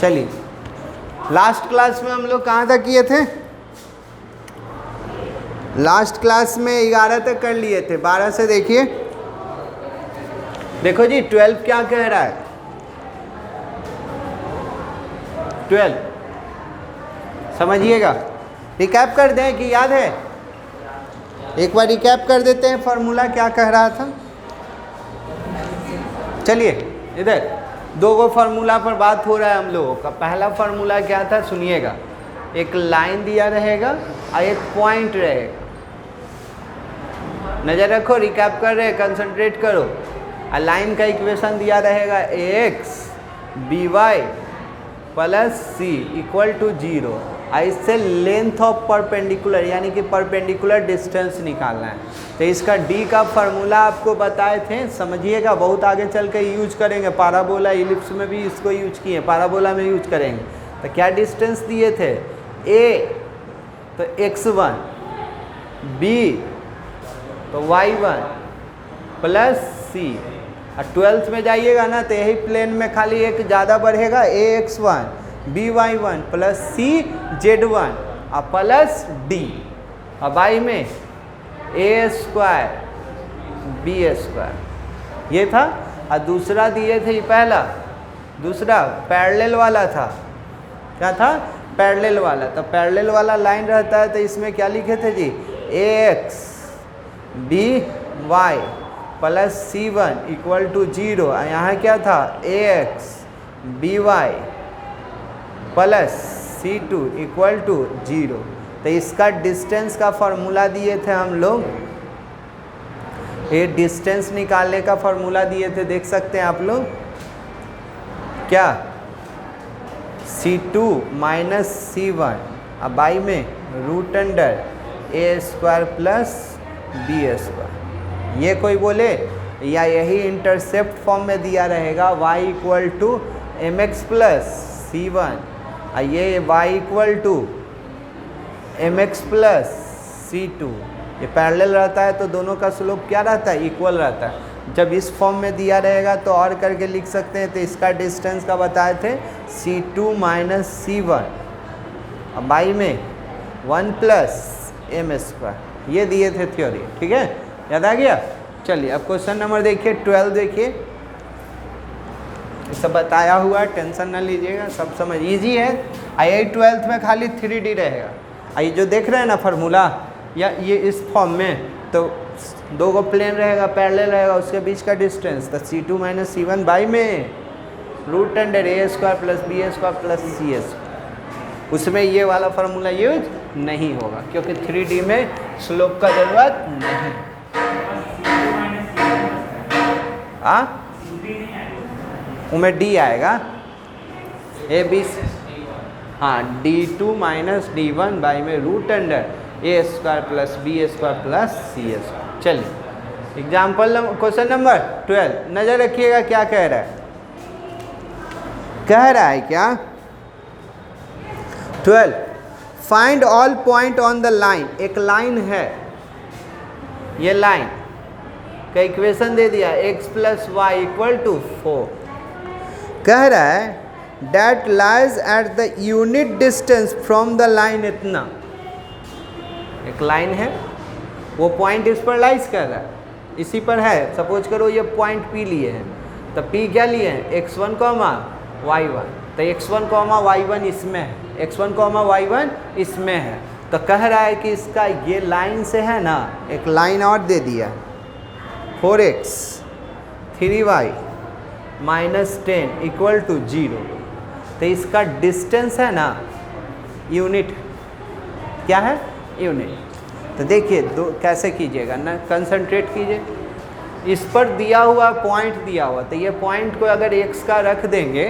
चलिए, last class में हम लोग कहाँ तक किए थे? लास्ट क्लास में 11 तक कर लिए थे। 12 से देखिए, देखो जी 12 क्या कह रहा है? 12 समझिएगा, रिकैप कर दें कि याद है? एक बार रिकैप कर देते हैं, फॉर्मूला क्या कह रहा था। चलिए इधर दो गो फार्मूला पर बात हो रहा है हम लोगों का। पहला फार्मूला क्या था सुनिएगा, एक लाइन दिया रहेगा और एक पॉइंट रहेगा। नज़र रखो, रिकैप कर रहे, कंसंट्रेट करो। और लाइन का इक्वेशन दिया रहेगा ax by plus C equal to 0। और इससे लेंथ ऑफ परपेंडिकुलर यानी कि परपेंडिकुलर डिस्टेंस निकालना है। तो इसका d का फार्मूला आपको बताए थे, समझिएगा, बहुत आगे चल के यूज करेंगे। पाराबोला इलिप्स में भी इसको यूज किए, पाराबोला में यूज करेंगे। तो क्या डिस्टेंस दिए थे? a तो x1, b तो y1 प्लस सी। और 12th में जाइएगा ना तो यही प्लेन में खाली एक ज़्यादा बढ़ेगा, ax1 by1 प्लस सी z1 और प्लस डी। और बाई में a स्क्वायर b स्क्वायर, ये था। और दूसरा दिए थे पहला, दूसरा पैरेलल वाला था। क्या था? पैरेलल वाला। तो पैरेलल वाला लाइन रहता है तो इसमें क्या लिखे थे जी? ax by plus c1 equal to 0। यहाँ क्या था? ax by plus c2 equal to 0। तो इसका डिस्टेंस का फार्मूला दिए थे हम लोग, ये डिस्टेंस निकालने का फार्मूला दिए थे, देख सकते हैं आप लोग। क्या? c2 माइनस c1 अब बाई में root under a square plus b square. ये कोई बोले या यही इंटरसेप्ट फॉर्म में दिया रहेगा, y equal to M X plus C one, और ये y equal to M X plus C two. ये पैरेलल रहता है तो दोनों का स्लोप क्या रहता है? इक्वल रहता है। जब इस फॉर्म में दिया रहेगा तो और करके लिख सकते हैं। तो इसका डिस्टेंस का बताए थे c2 माइनस सी वन, अब बाई में 1 प्लस एम स्क्वायर। ये दिए थे थ्योरी, ठीक है, याद आ गया। चलिए अब क्वेश्चन नंबर देखिए 12 देखिए, सब बताया हुआ है, टेंशन ना लीजिएगा, सब समझ इजी है। आई 12th में खाली 3D रहेगा। आई जो देख रहे हैं ना फार्मूला, या ये इस फॉर्म में, तो दो गो प्लेन रहेगा, पैरेलल रहेगा, उसके बीच का डिस्टेंस तो c2 माइनस c1 बाई में root under a square plus b square plus c square. उसमें ये वाला फार्मूला यूज नहीं होगा क्योंकि 3D में स्लोप का ज़रूरत नहीं। उमें डी आएगा, ए बी, हाँ d2 माइनस d1 बाई में root under a square plus b square plus c square. चलिए एग्जाम्पल क्वेश्चन नंबर 12, नज़र रखिएगा क्या कह रहा है। कह रहा है क्या? 12 find all point on the line. एक लाइन है, ये लाइन का इक्वेशन दे दिया x plus Y equal to 4। कह रहा है that lies at the unit distance from the line. इतना एक लाइन है, वो पॉइंट इस पर लाइज कर रहा है, इसी पर है। सपोज करो ये पॉइंट P लिए हैं, तो P क्या लिए हैं? x1 comma y1। तो x1 कॉमा y1 इसमें है, x1 कॉमा y1 इसमें है। तो कह रहा है कि इसका ये लाइन से है ना, एक लाइन और दे दिया 4x 3y minus 10 equal to 0। तो इसका डिस्टेंस है ना, यूनिट क्या है? यूनिट। तो देखिए दो कैसे कीजिएगा ना, कंसंट्रेट कीजिए। इस पर दिया हुआ पॉइंट दिया हुआ, तो ये पॉइंट को अगर x का रख देंगे,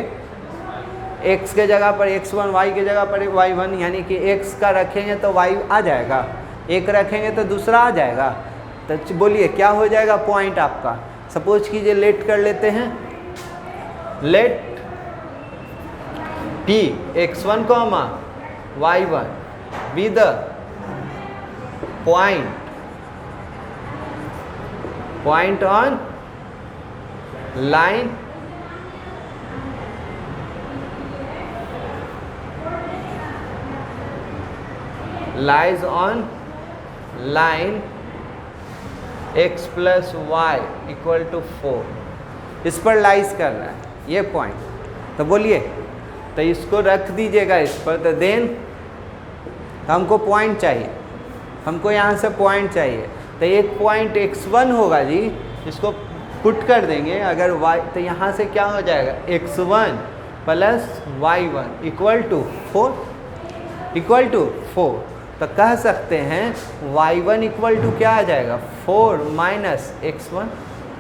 x के जगह पर x1, y के जगह पर y1, यानी कि x का रखेंगे तो y आ जाएगा, एक रखेंगे तो दूसरा आ जाएगा। तो बोलिए क्या हो जाएगा पॉइंट आपका? सपोज कीजिए लेट कर लेते हैं, let P x1 comma y1 be the point on line lies on line x plus Y equal to 4, इस पर लाइज कर रहा है ये पॉइंट। तो बोलिए, तो इसको रख दीजिएगा इस पर। तो देन हमको पॉइंट चाहिए, हमको यहाँ से पॉइंट चाहिए। तो एक पॉइंट x1 होगा जी, इसको पुट कर देंगे अगर y, तो यहाँ से क्या हो जाएगा x1 plus y1 equal to 4, equal to 4। तो कह सकते हैं y1 इक्वल टू क्या आ जाएगा 4 माइनस x1,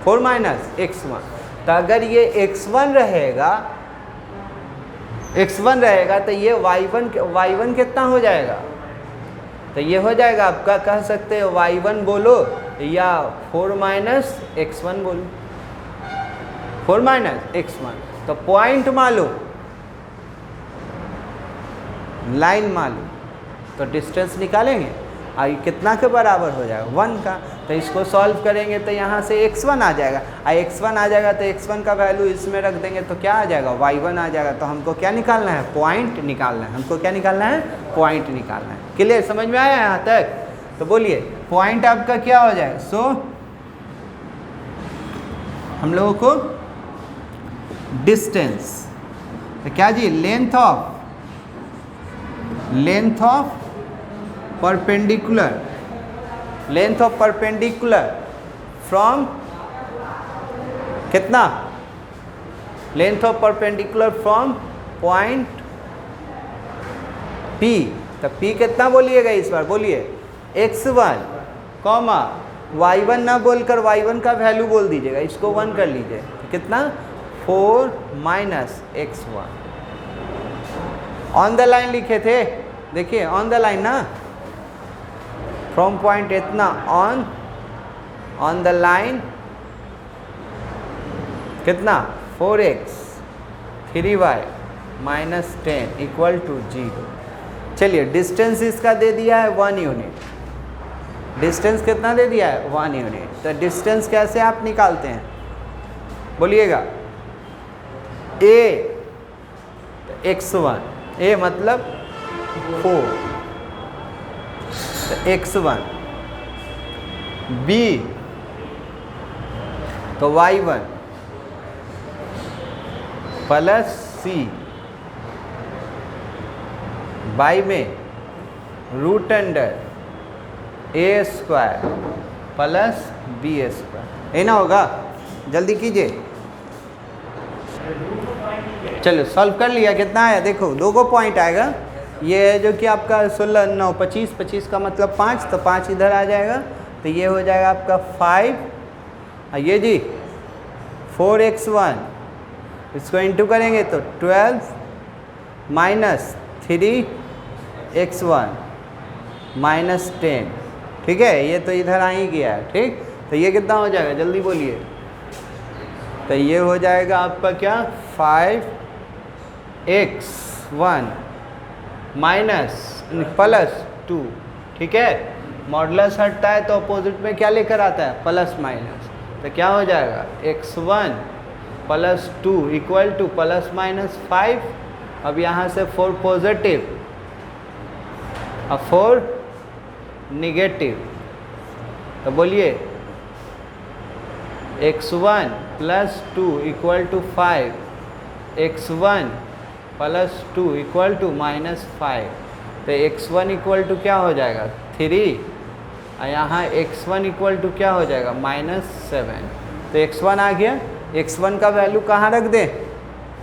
4 माइनस x1। तो अगर ये x1 रहेगा, x1 रहेगा तो ये y1 कितना हो जाएगा, तो ये हो जाएगा आपका, कह सकते हो y1 बोलो या 4 माइनस x1 बोलो, 4 माइनस x1। तो पॉइंट मालूम, लाइन मालूम, तो डिस्टेंस निकालेंगे और ये कितना के बराबर हो जाएगा 1 का। तो इसको सॉल्व करेंगे तो यहाँ से x1 आ जाएगा, और x1 आ जाएगा तो x1 का वैल्यू इसमें रख देंगे तो क्या आ जाएगा y1 आ जाएगा। तो हमको क्या निकालना है, पॉइंट निकालना है, हमको क्या निकालना है, पॉइंट निकालना है। क्लियर, समझ में आया यहाँ तक? तो बोलिए पॉइंट आपका क्या हो जाएगा। सो हम लोगों को डिस्टेंस, तो क्या जी, length of perpendicular, length of perpendicular from कितना, length of perpendicular from point P। तो P कितना बोलिएगा इस बार, बोलिए x1 कॉमा y1 ना बोलकर y1 का वैल्यू बोल दीजिएगा, इसको 1 कर लीजिए। तो कितना 4 minus x1। On the line लिखे थे, देखिए ऑन द लाइन ना, फ्रॉम पॉइंट इतना ऑन द लाइन कितना 4x 3y minus 10 equal to 0। चलिए डिस्टेंस इसका दे दिया है 1 यूनिट, डिस्टेंस कितना दे दिया है 1 यूनिट। तो डिस्टेंस कैसे आप निकालते हैं बोलिएगा, a x1, a मतलब 4, तो x1, b तो y1 प्लस c, बाई में root under a square plus b square, है ना, होगा। जल्दी कीजिए, चलो सॉल्व कर लिया। कितना आया देखो, 2 को पॉइंट आएगा, ये है जो कि आपका 16 9 25, 25 का मतलब 5, तो 5 इधर आ जाएगा। तो ये हो जाएगा आपका 5, ये जी 4x1, इसको इंटू करेंगे तो 12 माइनस 3x1 माइनस 10, ठीक है, ये तो इधर आ ही गया है, ठीक। तो ये कितना हो जाएगा जल्दी बोलिए, तो ये हो जाएगा आपका क्या 5x1 माइनस प्लस 2, ठीक है। मॉडुलस हटता है तो अपोजिट में क्या लेकर आता है, प्लस माइनस। तो क्या हो जाएगा x1 plus 2 equal two plus minus 5। अब यहाँ से 4 पॉजिटिव और 4 निगेटिव, तो बोलिए x1 plus 2 equal to 5, x1 plus 2 equal to minus 5। तो x1 इक्वल टू क्या हो जाएगा 3, और यहाँ x1 इक्वल टू क्या हो जाएगा -7। तो x1 आ गया, x1 का वैल्यू कहाँ रख दें,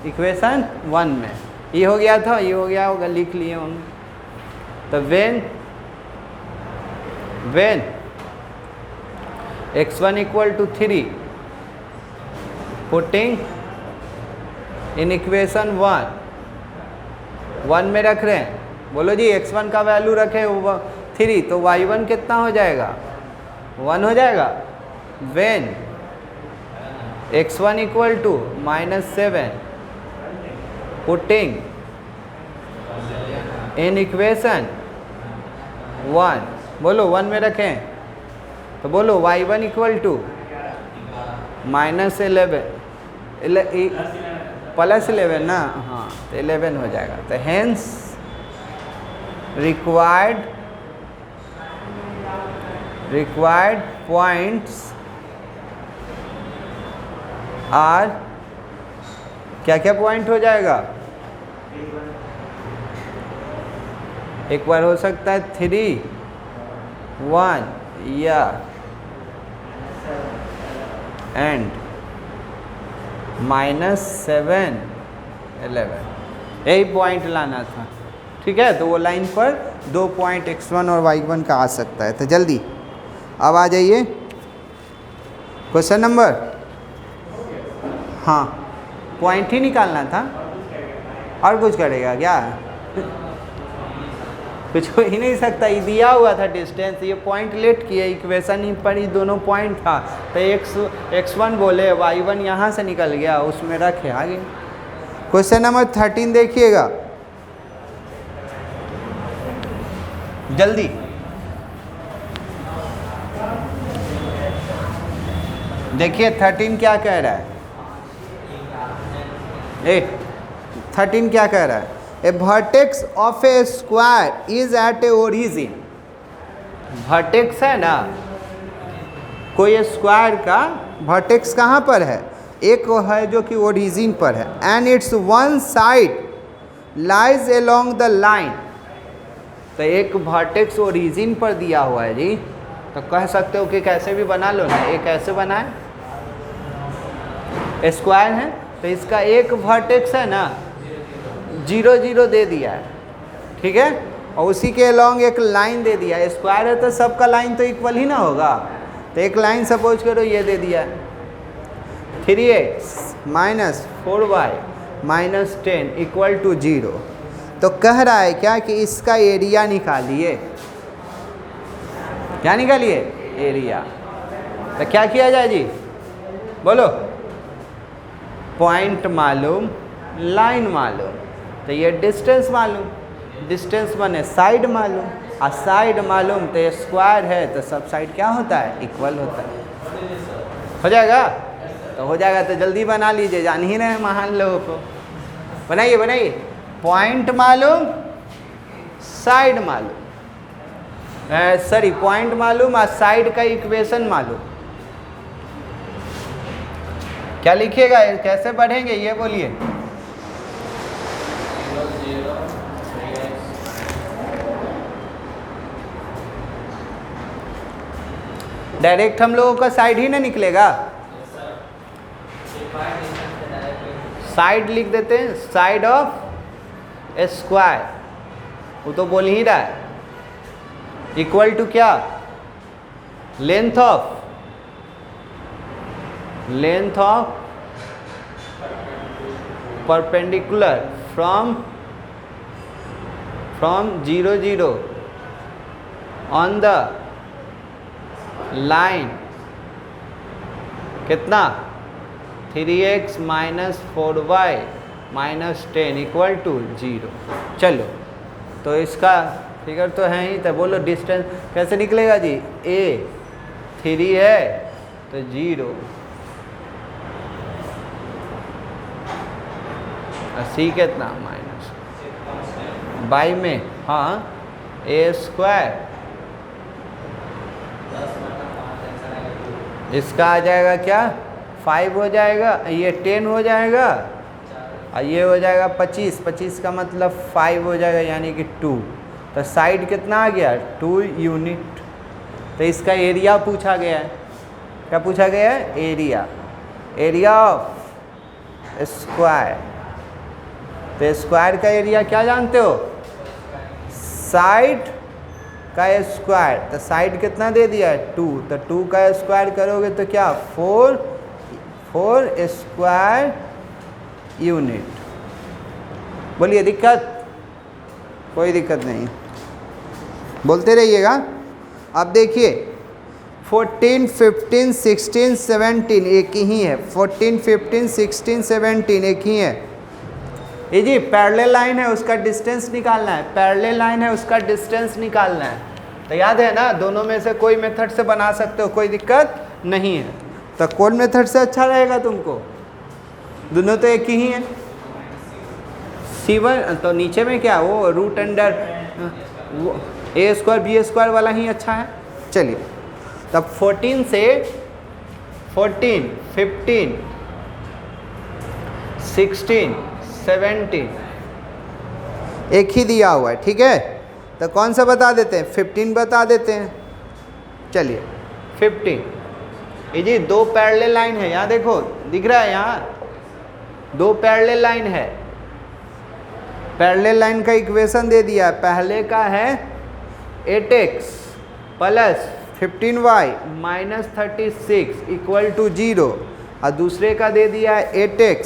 इक्वेशन 1 में। ये हो गया था, ये हो गया होगा, लिख लिए हम। तो when x1 equal to 3, putting in equation 1 में रख रहे हैं, बोलो जी x1 का वैल्यू रखे 3, तो y1 कितना हो जाएगा 1 हो जाएगा। When x1 equal to -7, putting in equation 1, बोलो 1 में रखें, तो बोलो y1 इक्वल टू -11 प्लस 11 ना, हाँ, तो 11 हो जाएगा। तो hence required required points are, क्या क्या पॉइंट हो जाएगा? एक बार हो सकता है 3, 1 या एंड -7, 11, यही पॉइंट लाना था। ठीक है, तो वो लाइन पर 2 पॉइंट x1 और y1 का आ सकता है। तो जल्दी अब आ जाइए क्वेश्चन नंबर, हाँ पॉइंट ही निकालना था, और कुछ करेगा क्या? कुछ हो ही नहीं सकता, ये दिया हुआ था डिस्टेंस, ये पॉइंट लेट किए, इक्वेशन ही पर ही दोनों पॉइंट था, तो x1 बोले, y1 यहाँ से निकल गया, उसमें रखे आगे। क्वेश्चन नंबर 13 देखिएगा जल्दी। देखिए 13 क्या कह रहा है, 13 क्या कह रहा है? A vertex of a square is at a origin. Vertex है ना, कोई स्क्वायर का वर्टेक्स कहाँ पर है? एक है जो कि ओरिजिन पर है, and it's one side lies along the line. तो एक वर्टेक्स ओरिजिन पर दिया हुआ है जी, तो कह सकते हो कि कैसे भी बना लो ना, एक ऐसे बनाए, स्क्वायर है तो इसका एक वर्टेक्स है ना 0, 0 दे दिया है, ठीक है, और उसी के अलोंग एक लाइन दे दिया है। स्क्वायर है तो सबका लाइन तो इक्वल ही ना होगा, तो एक लाइन सपोज करो ये दे दिया है 3x - 4y - 10 = 0। तो कह रहा है क्या कि इसका एरिया निकालिए। क्या निकालिए? एरिया। तो क्या किया जाए जी, बोलो? पॉइंट मालूम, लाइन मालूम, तो ये डिस्टेंस मालूम, डिस्टेंस बने साइड मालूम, और साइड मालूम तो स्क्वायर है तो सब साइड क्या होता है? इक्वल होता है। हो जाएगा? तो हो जाएगा, तो जल्दी बना लीजिए, जान ही रहे हैं महान लोगों को। बनाइए बनाइए, पॉइंट मालूम, साइड मालूम, सॉरी पॉइंट मालूम और साइड का इक्वेशन मालूम। क्या लिखिएगा, कैसे पढ़ेंगे ये बोलिए? डायरेक्ट हम लोगों का साइड ही ना निकलेगा, साइड लिख देते हैं, साइड ऑफ स्क्वायर, वो तो बोल ही रहा है, इक्वल टू क्या? Length of perpendicular from 0, 0 on the line कितना? 3x - 4y - 10 = 0। चलो, तो इसका फिगर तो है ही, तो बोलो डिस्टेंस कैसे निकलेगा जी? a 3 है तो 0, c कितना? माइनस बाई में, हाँ a², इसका आ जाएगा क्या? 5 हो जाएगा, ये 10 हो जाएगा, और ये हो जाएगा 25, 25 का मतलब 5 हो जाएगा, यानी कि 2। तो साइड कितना आ गया? 2 यूनिट। तो इसका एरिया पूछा गया है। क्या पूछा गया है? Area, area of square. तो स्क्वायर का एरिया क्या जानते हो? साइड का स्क्वायर। तो साइड कितना दे दिया है? 2। तो 2 का स्क्वायर करोगे तो क्या? 4 स्क्वायर यूनिट। बोलिए दिक्कत? कोई दिक्कत नहीं, बोलते रहिएगा। अब देखिए 14, 15, 16, 17 एक ही है। 14, 15, 16, 17 एक ही है। ये जी पैरेलल लाइन है, उसका डिस्टेंस निकालना है। पैरेलल लाइन है, उसका डिस्टेंस निकालना है। तो याद है ना, दोनों में से कोई मेथड से बना सकते हो, कोई दिक्कत नहीं है। तो कौन मेथड से अच्छा रहेगा तुमको? दोनों तो एक ही है। C1 तो नीचे में क्या, वो रूट अंडर वो a² b² वाला ही अच्छा है। चलिए तब 14 से 14, 15, 16, 17 एक ही दिया हुआ है, ठीक है। तो कौन सा बता देते हैं? 15 बता देते हैं। चलिए 15, ये जी दो पैरेलल लाइन है, यहाँ देखो दिख रहा है, यहाँ दो पैरेलल लाइन है। पैरेलल लाइन का इक्वेशन दे दिया, पहले का है 8x plus 15y minus 36 equal to 0, और दूसरे का दे दिया है 8x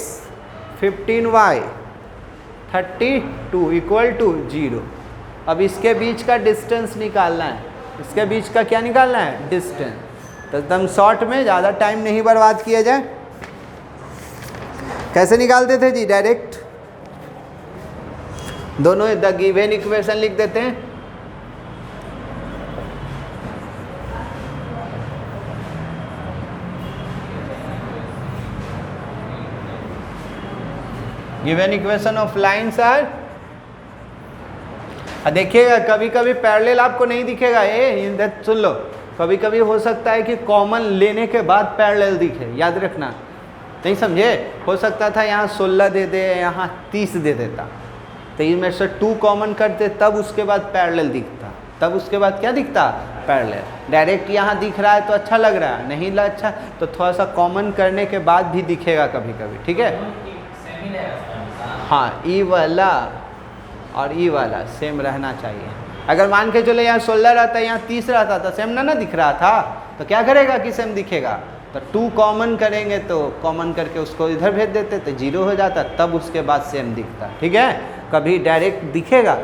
15y 32 इक्वल टू 0। अब इसके बीच का डिस्टेंस निकालना है, इसके बीच का क्या निकालना है? डिस्टेंस। तो एकदम शॉर्ट में, ज़्यादा टाइम नहीं बर्बाद किया जाए, कैसे निकालते थे जी? डायरेक्ट दोनों द गिवन इक्वेशन लिख देते हैं। Given equation of lines are, देखिएगा कभी कभी पैरेलल आपको नहीं दिखेगा, ये सुन लो, कभी कभी हो सकता है कि कॉमन लेने के बाद पैरेलल दिखे, याद रखना। नहीं समझे? हो सकता था यहाँ 16 दे दे, यहाँ 30 दे देता, तो इनमें से 2 कॉमन करते, तब उसके बाद पैरेलल दिखता, तब उसके बाद क्या दिखता? पैरेलल। डायरेक्ट यहाँ दिख रहा है तो अच्छा लग रहा है, नहीं अच्छा तो थोड़ा सा कॉमन करने के बाद भी दिखेगा कभी कभी, ठीक है। हाँ, ई वाला और ई वाला सेम रहना चाहिए। अगर मान के चलो यहाँ 16 रहता है, यहाँ 30 रहता, तो सेम ना दिख रहा था, तो क्या करेगा कि सेम दिखेगा? तो 2 कॉमन करेंगे, तो कॉमन करके उसको इधर भेज देते तो 0 हो जाता, तब उसके बाद सेम दिखता, ठीक है। कभी डायरेक्ट दिखेगा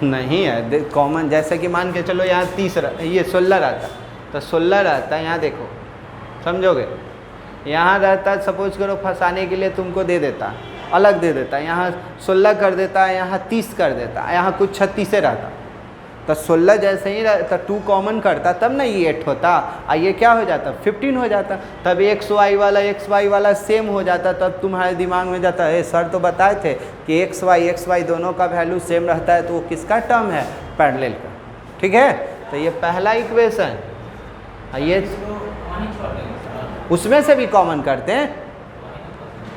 नहीं है कॉमन, जैसे कि मान के चलो यहाँ 30 ये 16 रहता, तो 16 रहता है, यहाँ देखो समझोगे, यहाँ रहता सपोज करो फंसाने के लिए तुमको दे देता, अलग दे देता, यहाँ 16 कर देता है, यहाँ 30 कर देता, यहाँ कुछ 36 रहता, तो 16 जैसे ही रहता 2 कॉमन करता तब ना ये 8 होता, और ये क्या हो जाता? 15 हो जाता, तब एक्स वाई वाला सेम हो जाता, तब तुम्हारे दिमाग में जाता है सर तो बताए थे कि एक्स वाई दोनों का वैल्यू सेम रहता है, तो वो किसका टर्म है? पैरेलल का, ठीक है। तो ये पहला इक्वेशन, ये उसमें से भी कॉमन करते हैं,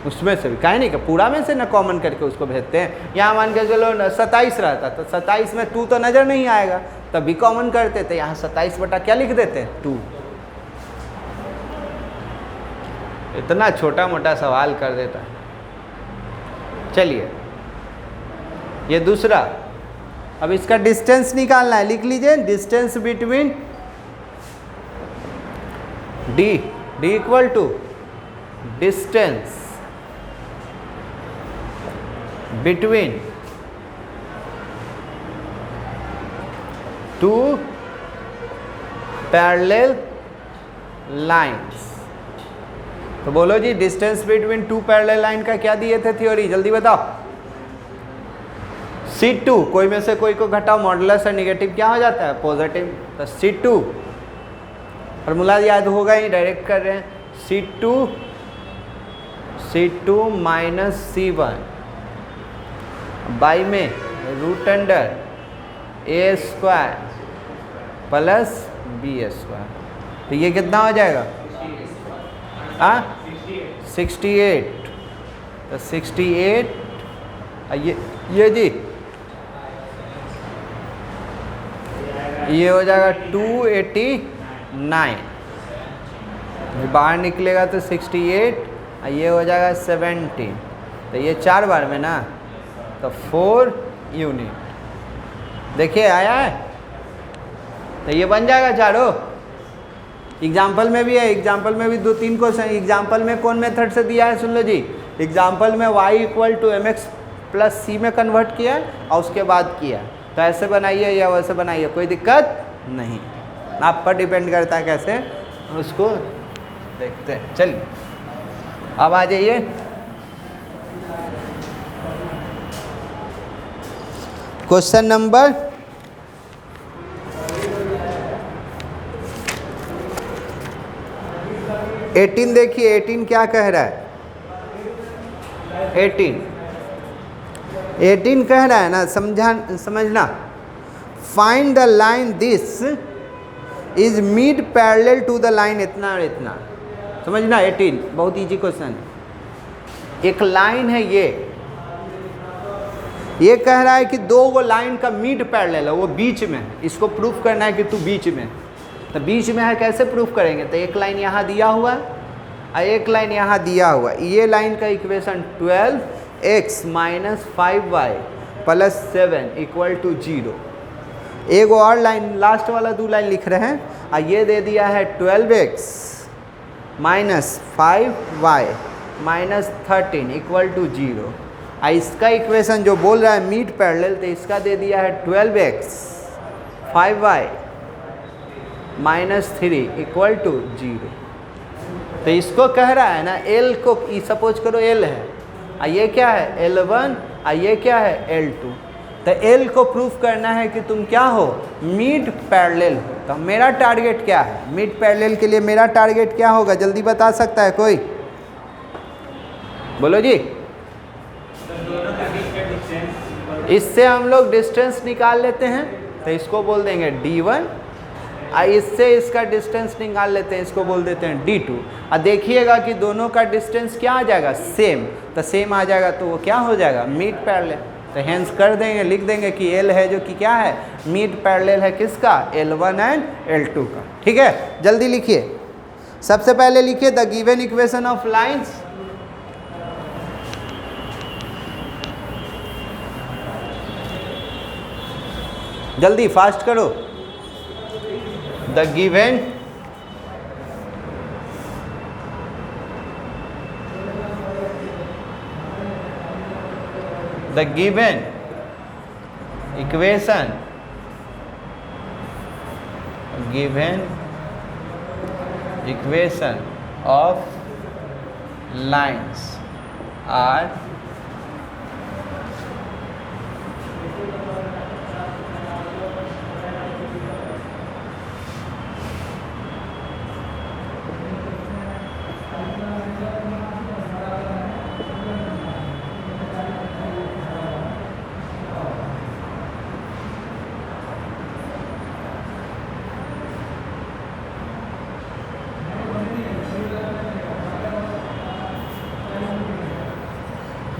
उसमें से भी काहे नहीं कि पूरा में से ना कॉमन करके उसको भेजते हैं। यहाँ मान के चलो 27 रहता, तो 27 में 2 तो नज़र नहीं आएगा, तब भी कॉमन करते थे, यहाँ 27 बटा क्या लिख देते हैं? 2। इतना छोटा मोटा सवाल कर देता है। चलिए ये दूसरा, अब इसका डिस्टेंस निकालना है, लिख लीजिए distance between D equal to distance between 2 parallel lines. तो बोलो जी डिस्टेंस बिटवीन 2 पैरेलल लाइन का क्या दिए थे थ्योरी? जल्दी बताओ। C2, कोई में से कोई को घटाओ, मॉडुलस और निगेटिव क्या हो जाता है? पॉजिटिव। तो C2 फॉर्मूला याद होगा ही, डायरेक्ट कर रहे हैं, C2 माइनस C1 बाई में root under A square plus B square. तो ये कितना हो जाएगा? 68। तो 68 ये जी ये हो जाएगा 289, बाहर निकलेगा तो 68, ये हो जाएगा 70, तो ये 4 बार में ना, तो 4 यूनिट। देखिए आया है, तो ये बन जाएगा चारों। एग्जाम्पल में भी है, एग्जाम्पल में भी 2-3 क्वेश्चन। एग्जाम्पल में कौन मेथड से दिया है सुन लो जी। एग्जाम्पल में y equal to mx plus c में कन्वर्ट किया है और उसके बाद किया, तो ऐसे बनाइए या वैसे बनाइए, कोई दिक्कत नहीं, आप पर डिपेंड करता है कैसे उसको देखते हैं। चलिए अब आ जाइए क्वेश्चन नंबर 18 देखिए। 18 क्या कह रहा है? 18 कह रहा है ना, समझना, find the line this is mid parallel to the line इतना और इतना। समझना 18 बहुत इजी क्वेश्चन। एक लाइन है ये कह रहा है कि दो वो लाइन का मिड पैरेलल है, वो बीच में है। इसको प्रूफ करना है कि तू बीच में, तो बीच में है कैसे प्रूफ करेंगे? तो एक लाइन यहाँ दिया हुआ है और एक लाइन यहाँ दिया हुआ है। ये लाइन का equation 12x minus 5y plus 7 equal to 0। एक और लाइन लास्ट वाला दो लाइन लिख रहे हैं और ये दे दिया है 12x minus 5y minus 13 equal to 0। इसका इक्वेशन जो बोल रहा है मिड पैरेलल, तो इसका दे दिया है 12x 5y minus 3 equal to 0। तो इसको कह रहा है ना L को सपोज करो L है और ये क्या है L1 और ये क्या है L2। तो L को प्रूफ करना है कि तुम क्या हो, मिड पैरेलल हो। तो मेरा टारगेट क्या है मिड पैरेलल के लिए? मेरा टारगेट क्या होगा जल्दी बता सकता है कोई? बोलो जी। इससे हम लोग डिस्टेंस निकाल लेते हैं, तो इसको बोल देंगे D1 और इससे इसका डिस्टेंस निकाल लेते हैं, इसको बोल देते हैं D2। और देखिएगा कि दोनों का डिस्टेंस क्या आ जाएगा, सेम। तो सेम आ जाएगा तो वो क्या हो जाएगा, मिड पैरेलल। तो हेंस कर देंगे, लिख देंगे कि L है जो कि क्या है, मिड पैरेलल है किसका, L1 एंड L2 का। ठीक है, जल्दी लिखिए। सबसे पहले लिखिए the given equation of lines. जल्दी फास्ट करो। The given equation of lines are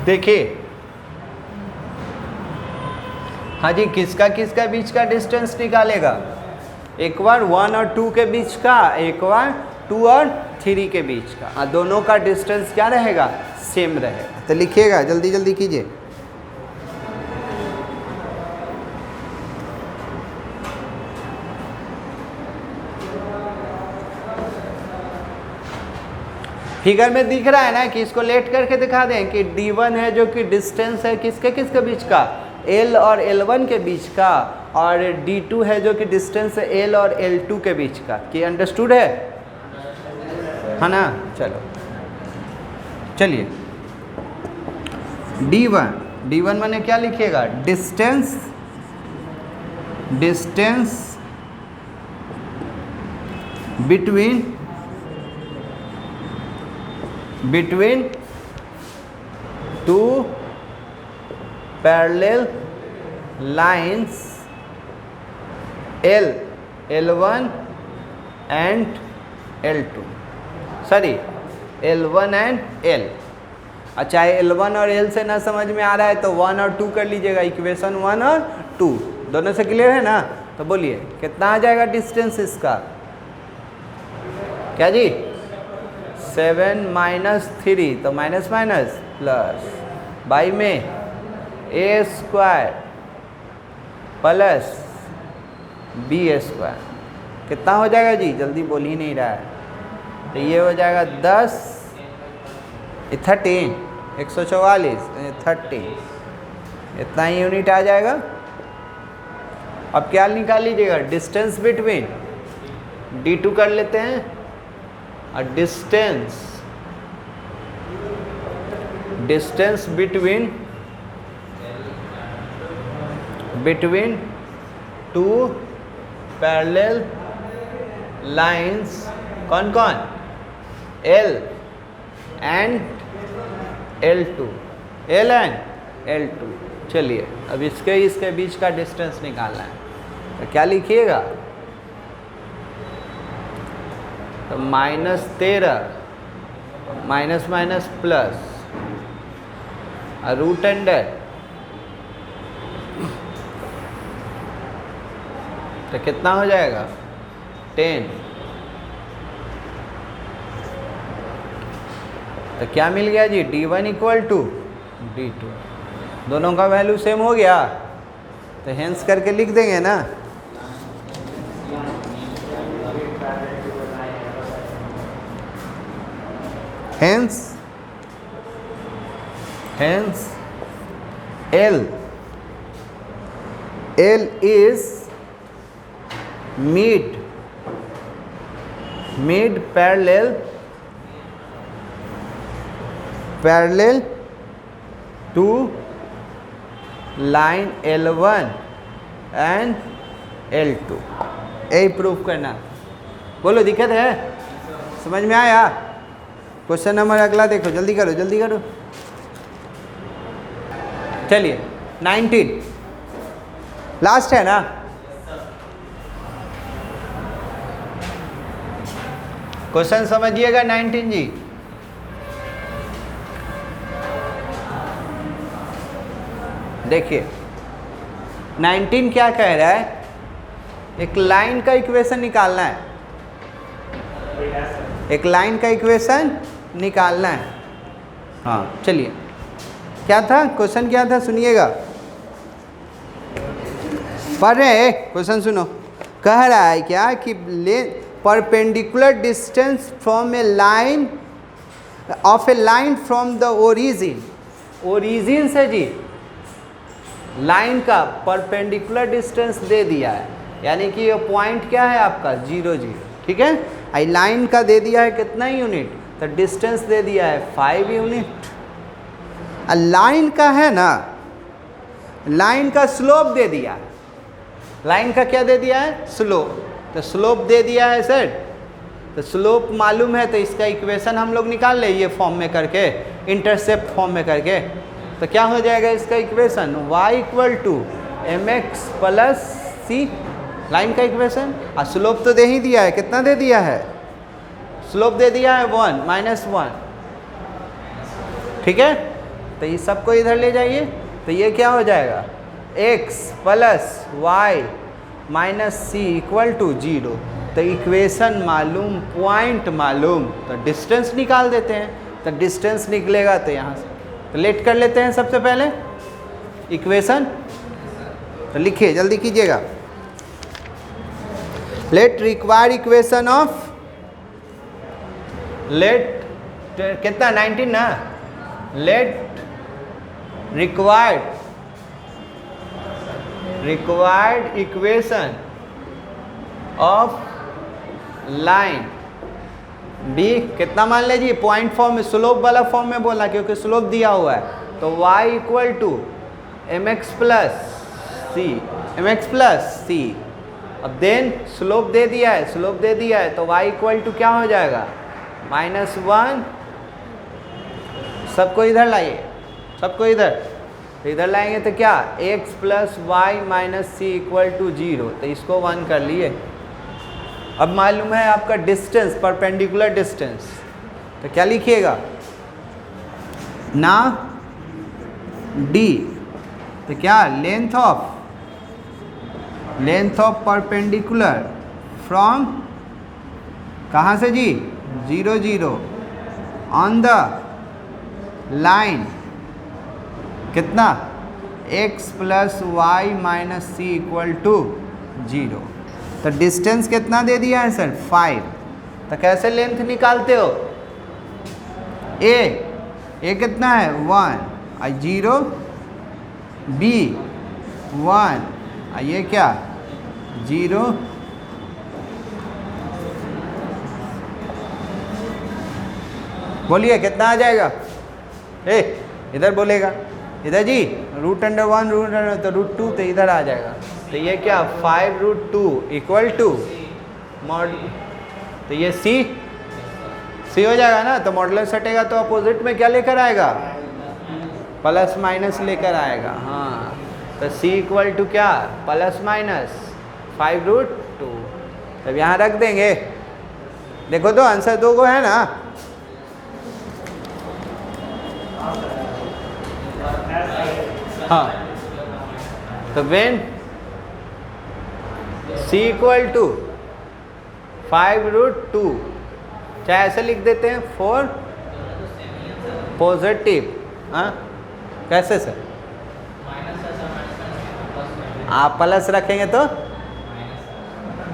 देखिए, हाँ जी, किसका किसका बीच का डिस्टेंस निकालेगा? एक बार 1 और 2 के बीच का, एक बार 2 और 3 के बीच का। और दोनों का डिस्टेंस क्या रहेगा, सेम रहेगा। तो लिखिएगा, जल्दी जल्दी कीजिए। फिगर में दिख रहा है ना कि इसको लेट करके दिखा दें कि D1 है जो कि डिस्टेंस है किसके किसके बीच का, L और L1 के बीच का, और D2 है जो कि डिस्टेंस है L और L2 के बीच का। कि अंडरस्टूड है ना? चलो चलिए, D1 मैंने क्या लिखिएगा, distance between two parallel lines L1 and L2, sorry L1 and L। अच्छा, L1 और L से ना समझ में आ रहा है तो 1 और 2 कर लीजिएगा। इक्वेशन 1 और 2 दोनों से क्लियर है ना? तो बोलिए कितना आ जाएगा डिस्टेंस इसका, क्या जी? 7 माइनस 3, तो माइनस माइनस प्लस, बाई में A² प्लस B² कितना हो जाएगा जी? जल्दी बोल ही नहीं रहा है। तो ये हो जाएगा 10 13 144 30, इतना ही यूनिट आ जाएगा। अब क्या निकाल लीजिएगा, डिस्टेंस बिटवीन D2 कर लेते हैं, और distance between two parallel lines, कौन कौन, L and L2, L and L2। चलिए अब इसके बीच का डिस्टेंस निकालना है। तो क्या लिखिएगा? तो -13 minus minus plus root under, तो कितना हो जाएगा? 10। तो क्या मिल गया जी? D1 equal to D2। दोनों का वैल्यू सेम हो गया, तो हेंस करके लिख देंगे ना। Hence L is mid parallel to line L1 and L2। यही प्रूफ करना। बोलो दिक्कत है? समझ में आया? क्वेश्चन नंबर अगला देखो, जल्दी करो जल्दी करो। चलिए 19 लास्ट है ना। क्वेश्चन समझिएगा 19 जी। देखिए 19 क्या कह रहा है? एक लाइन का इक्वेशन निकालना है, एक लाइन का इक्वेशन निकालना है। हाँ चलिए, क्या था क्वेश्चन? क्या था सुनिएगा, पढ़ रहे हैं क्वेश्चन, सुनो। कह रहा है क्या कि perpendicular distance from A line of A line from the origin. Origin से जी लाइन का परपेंडिकुलर डिस्टेंस दे दिया है, यानी कि ये पॉइंट क्या है आपका? 0 0। ठीक है, आई लाइन का दे दिया है कितना यूनिट? तो डिस्टेंस दे दिया है 5 यूनिट। लाइन का है ना, लाइन का स्लोप दे दिया। लाइन का क्या दे दिया है? स्लोप। तो स्लोप दे दिया है सर, तो स्लोप मालूम है, तो इसका इक्वेशन हम लोग निकाल ले ये फॉर्म में करके, इंटरसेप्ट फॉर्म में करके। तो क्या हो जाएगा इसका equation? y equal to mx plus C, line का इक्वेशन। और स्लोप तो दे ही दिया है, कितना दे दिया है? स्लोप दे दिया है 1 -1। ठीक है, तो ये सबको इधर ले जाइए, तो ये क्या हो जाएगा? x plus Y minus C equal to 0। तो इक्वेशन मालूम, पॉइंट मालूम, तो डिस्टेंस निकाल देते हैं। तो डिस्टेंस निकलेगा तो यहाँ से तो लेट कर लेते हैं सबसे पहले इक्वेशन। तो लिखिए जल्दी कीजिएगा। Let require equation of, let कितना 19 ना, let required equation of line be कितना मान लीजिए? पॉइंट फॉर्म में, स्लोप वाला फॉर्म में बोला क्योंकि स्लोप दिया हुआ है। तो y equal to mx plus C. अब देन स्लोप दे दिया है, स्लोप दे दिया है, तो y इक्वल टू क्या हो जाएगा? -1। सबको इधर लाइए, सबको इधर, तो इधर लाएंगे तो क्या? x plus Y minus C equal to 0। तो इसको 1 कर लिए। अब मालूम है आपका डिस्टेंस, परपेंडिकुलर डिस्टेंस, तो क्या लिखिएगा ना? d, तो क्या? लेंथ ऑफ परपेंडिकुलर फ्रॉम कहाँ से जी? 0 0 ऑन द लाइन कितना? x plus Y minus C equal to 0। तो डिस्टेंस कितना दे दिया है सर? 5। तो कैसे लेंथ निकालते हो? ए कितना है? 1, और 0, b 1, और ये क्या? 0। बोलिए कितना आ जाएगा? इधर बोलेगा, इधर जी √1 √, तो √2, तो इधर आ जाएगा। तो ये क्या? 5√2 इक्वल टू मॉड, तो ये सी हो जाएगा ना। तो मॉडुलस हटेगा तो अपोजिट में क्या लेकर आएगा? प्लस माइनस लेकर आएगा। हाँ, तो सी इक्वल टू क्या? Plus minus 5√2। तब यहाँ रख देंगे। देखो तो आंसर 2 को है ना। हाँ, तो वेन c इक्वल टू 5√2, चाहे ऐसे लिख देते हैं 4 पॉजिटिव। हाँ, कैसे सर? आप प्लस रखेंगे तो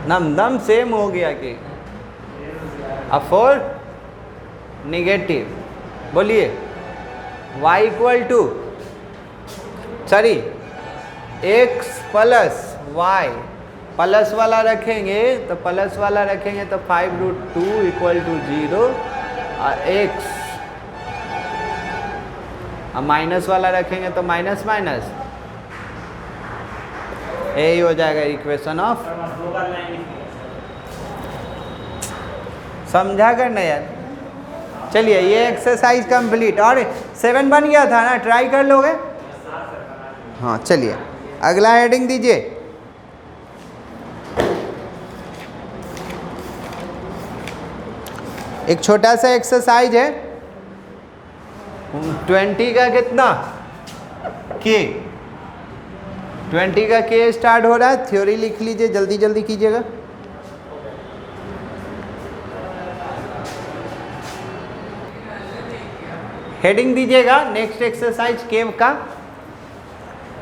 नम सेम हो गया कि अब 4 निगेटिव। बोलिए y equal to sorry x plus y, plus वाला रखेंगे तो 5√2 इक्वल टू 0 और x, अब माइनस वाला रखेंगे तो माइनस माइनस, यही हो जाएगा इक्वेशन ऑफ। समझा कर ना यार। चलिए ये एक्सरसाइज कंप्लीट। और 7 बन गया था ना, ट्राई कर लोगे? हाँ चलिए अगला हेडिंग दीजिए। एक छोटा सा एक्सरसाइज है। 20 का कितना के, 20 का के स्टार्ट हो रहा है। थ्योरी लिख लीजिए, जल्दी जल्दी कीजिएगा। हेडिंग दीजिएगा नेक्स्ट एक्सरसाइज के का।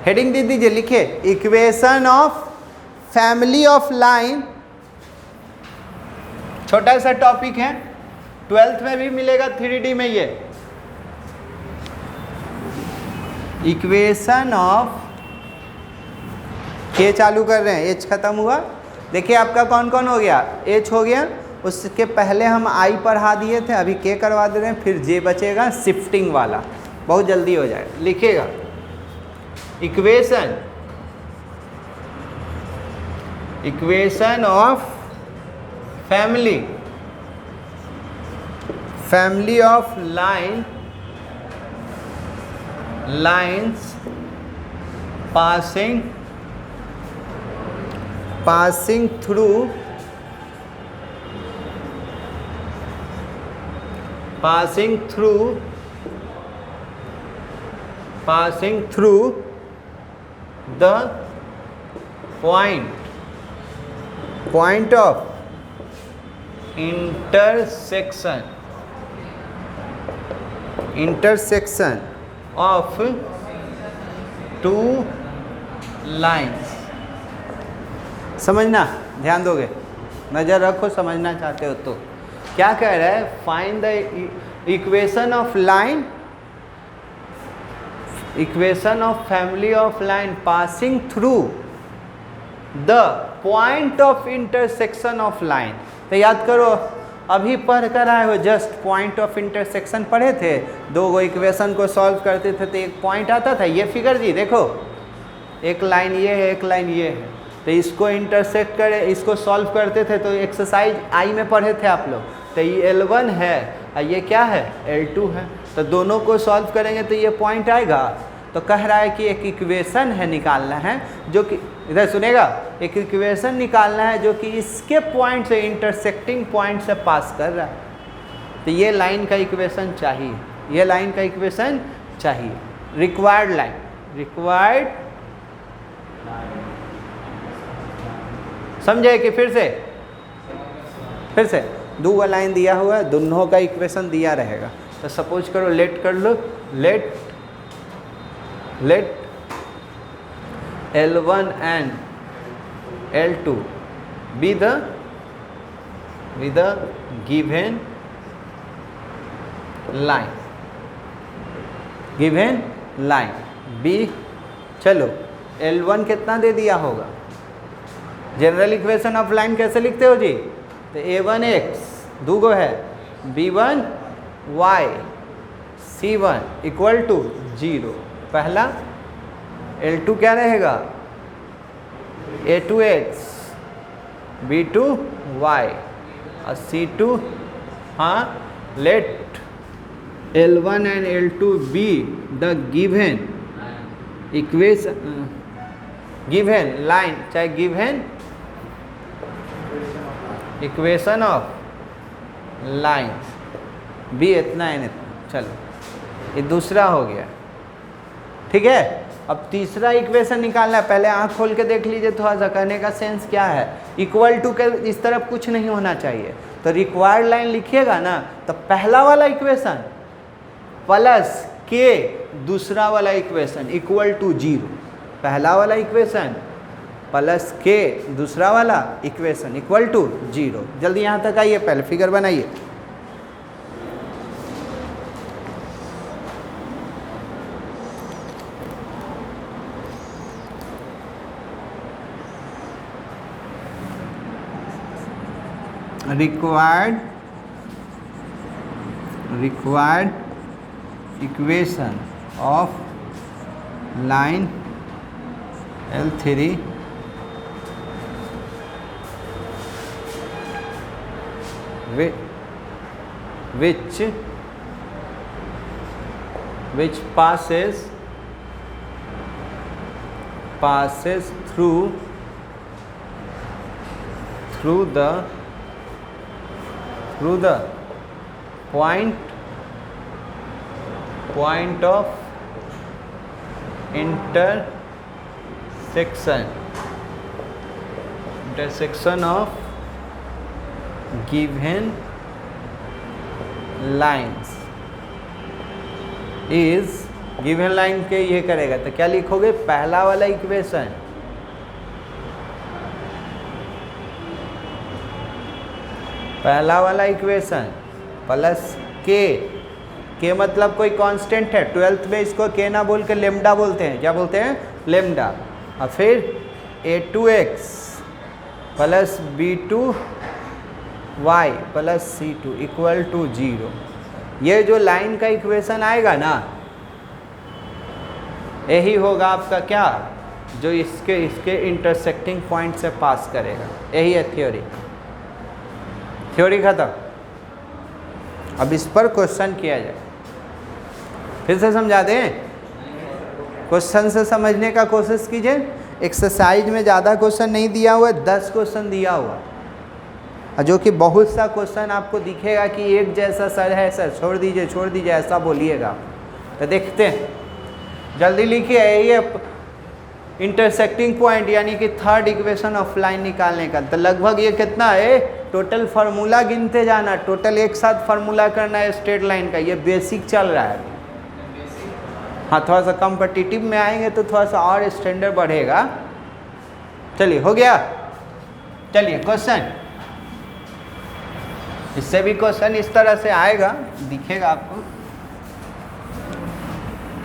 हेडिंग दे दीजिए, लिखिए equation of family of line. छोटा सा टॉपिक है, 12th में भी मिलेगा 3D में। ये इक्वेशन ऑफ के चालू कर रहे हैं, एच खत्म हुआ। देखिए आपका कौन कौन हो गया, एच हो गया, उसके पहले हम आई पढ़ा दिए थे, अभी के करवा दे रहे हैं, फिर जे बचेगा शिफ्टिंग वाला, बहुत जल्दी हो जाएगा। लिखिएगा equation of family of lines passing through the point of intersection of two lines। समझना, ध्यान दोगे, नज़र रखो, समझना चाहते हो तो। क्या कह रहा है, find the equation of family of line passing through the point of intersection of line. तो याद करो, अभी पढ़ कर आए हो, जस्ट पॉइंट ऑफ इंटरसेक्शन पढ़े थे। दो गो इक्वेशन को सॉल्व करते थे तो एक पॉइंट आता था। ये फिगर जी देखो, एक लाइन ये है, एक लाइन ये है, तो इसको इंटरसेक्ट करे, इसको सॉल्व करते थे। तो एक्सरसाइज आई में पढ़े थे आप लोग। तो ये L1 है और ये क्या है, L2 है। तो दोनों को सॉल्व करेंगे तो ये पॉइंट आएगा। तो कह रहा है कि एक इक्वेशन है निकालना है जो कि, इधर सुनेगा, एक इक्वेशन निकालना है जो कि इसके पॉइंट से, इंटरसेक्टिंग पॉइंट से पास कर रहा है। तो ये लाइन का इक्वेशन चाहिए, ये लाइन का इक्वेशन चाहिए। रिक्वायर्ड लाइन, समझे कि फिर से दो लाइन दिया हुआ है, दोनों का इक्वेशन दिया रहेगा। तो सपोज करो, लेट कर लो, late L1 and L2 be the given line B। चलो L1 कितना दे दिया होगा, जनरल इक्वेशन ऑफ लाइन कैसे लिखते हो जी? तो A1x दो गो है, B1y C1 इक्वल टू 0। पहला L2 क्या रहेगा, A2x B2y और C2। हाँ, लेट L1 and L2 be the given equation, given line, चाहे given equation of lines be इतना एन इतना। चलो ये दूसरा हो गया, ठीक है। अब तीसरा इक्वेशन निकालना है, पहले आँख खोल के देख लीजिए थोड़ा सा, कहने का सेंस क्या है। इक्वल टू के इस तरफ कुछ नहीं होना चाहिए, तो रिक्वायर्ड लाइन लिखिएगा ना, तो पहला वाला इक्वेशन प्लस के दूसरा वाला इक्वेशन इक्वल टू 0। पहला वाला इक्वेशन प्लस के दूसरा वाला इक्वेशन इक्वल टू 0। जल्दी यहाँ तक आइए, पहले फिगर बनाइए। required equation of line L3 which passes through the point of intersection of given lines is given line के ये करेगा तो क्या लिखोगे, पहला वाला इक्वेशन प्लस के मतलब कोई कांस्टेंट है, 12th में इसको के ना बोल के लेमडा बोलते हैं। क्या बोलते हैं, लेमडा। और फिर a2x plus b2y plus c2 equal to 0। ये जो लाइन का इक्वेशन आएगा ना, यही होगा आपका क्या, जो इसके इंटरसेक्टिंग पॉइंट से पास करेगा। यही है थ्योरी खत्म। अब इस पर क्वेश्चन किया जाए, फिर से समझा दें। क्वेश्चन से समझने का कोशिश कीजिए। एक्सरसाइज में ज़्यादा क्वेश्चन नहीं दिया हुआ है, 10 क्वेश्चन दिया हुआ, जो कि बहुत सा क्वेश्चन आपको दिखेगा कि एक जैसा सर है, सर छोड़ दीजिए ऐसा बोलिएगा। तो देखते हैं, जल्दी लिखिए। ये इंटरसेक्टिंग पॉइंट यानी कि थर्ड इक्वेशन ऑफ लाइन निकालने का। तो लगभग ये कितना है, टोटल फार्मूला गिनते जाना, टोटल एक साथ फार्मूला करना है स्ट्रेट लाइन का। ये बेसिक चल रहा है। हाँ, थोड़ा सा कॉम्पिटिटिव में आएंगे तो थोड़ा सा और स्टैंडर्ड बढ़ेगा। चलिए, हो गया। चलिए क्वेश्चन, इससे भी क्वेश्चन इस तरह से आएगा, दिखेगा आपको।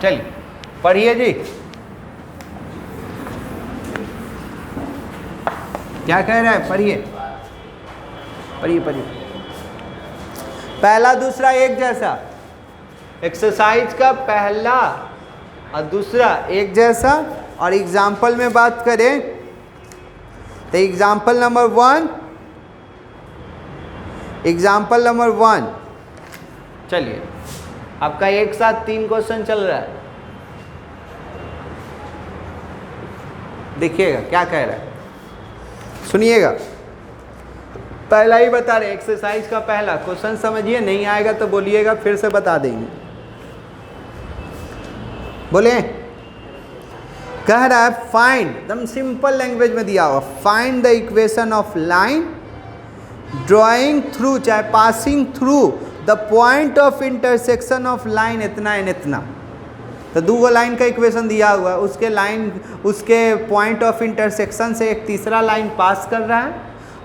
चलिए पढ़िए जी, क्या कह रहा है, पढ़िए। पहला दूसरा एक जैसा, एक्सरसाइज का पहला और दूसरा एक जैसा। और एग्जाम्पल में बात करें तो एग्जाम्पल नंबर 1, चलिए आपका एक साथ 3 क्वेश्चन चल रहा है। देखिएगा क्या कह रहा है, सुनिएगा। पहला ही बता रहे, एक्सरसाइज का पहला क्वेश्चन समझिए, नहीं आएगा तो बोलिएगा, फिर से बता देंगे। बोले, कह रहा है फाइंड, एकदम सिंपल लैंग्वेज में दिया हुआ, find the equation of line drawing through, चाहे passing through the point of intersection of line इतना एंड इतना। तो 2 लाइन का इक्वेशन दिया हुआ है, उसके पॉइंट ऑफ इंटरसेक्शन से एक तीसरा लाइन पास कर रहा है,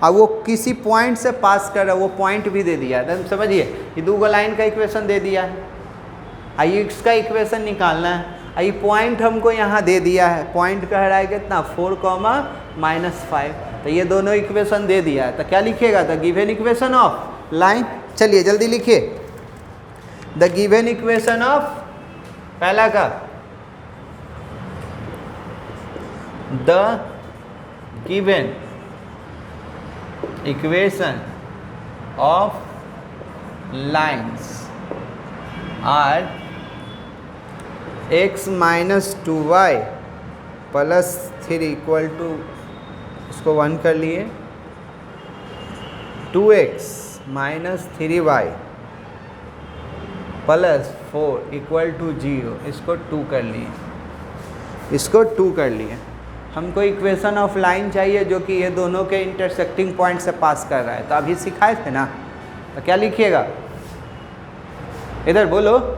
और वो किसी पॉइंट से पास कर रहा है, वो पॉइंट भी दे दिया है। तो समझिए, ये 2 लाइन का इक्वेशन दे दिया है। आई इसका इक्वेशन निकालना है। आई पॉइंट हमको यहाँ दे दिया है, पॉइंट कह रहा है कितना, 4, तो ये दोनों इक्वेशन दे दिया है। तो क्या लिखिएगा, the given equation of line. चलिए जल्दी लिखिए, द गिवन इक्वेशन ऑफ, पहला का the given equation of lines are x minus 2y plus 3 equal to, इसको 1 कर लिए, 2x minus 3y plus 4 equal to 0। इसको 2 कर लिए, इसको 2 कर लिए। हमको इक्वेशन ऑफ लाइन चाहिए जो कि ये दोनों के इंटरसेक्टिंग पॉइंट से पास कर रहा है। तो अभी सिखाए थे ना, तो क्या लिखिएगा इधर बोलो।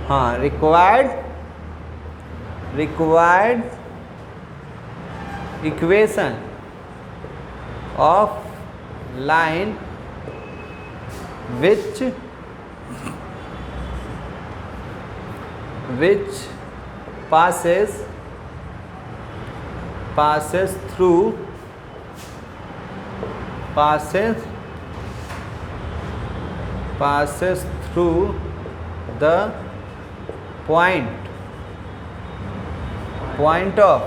हाँ, required equation of line which passes through the point of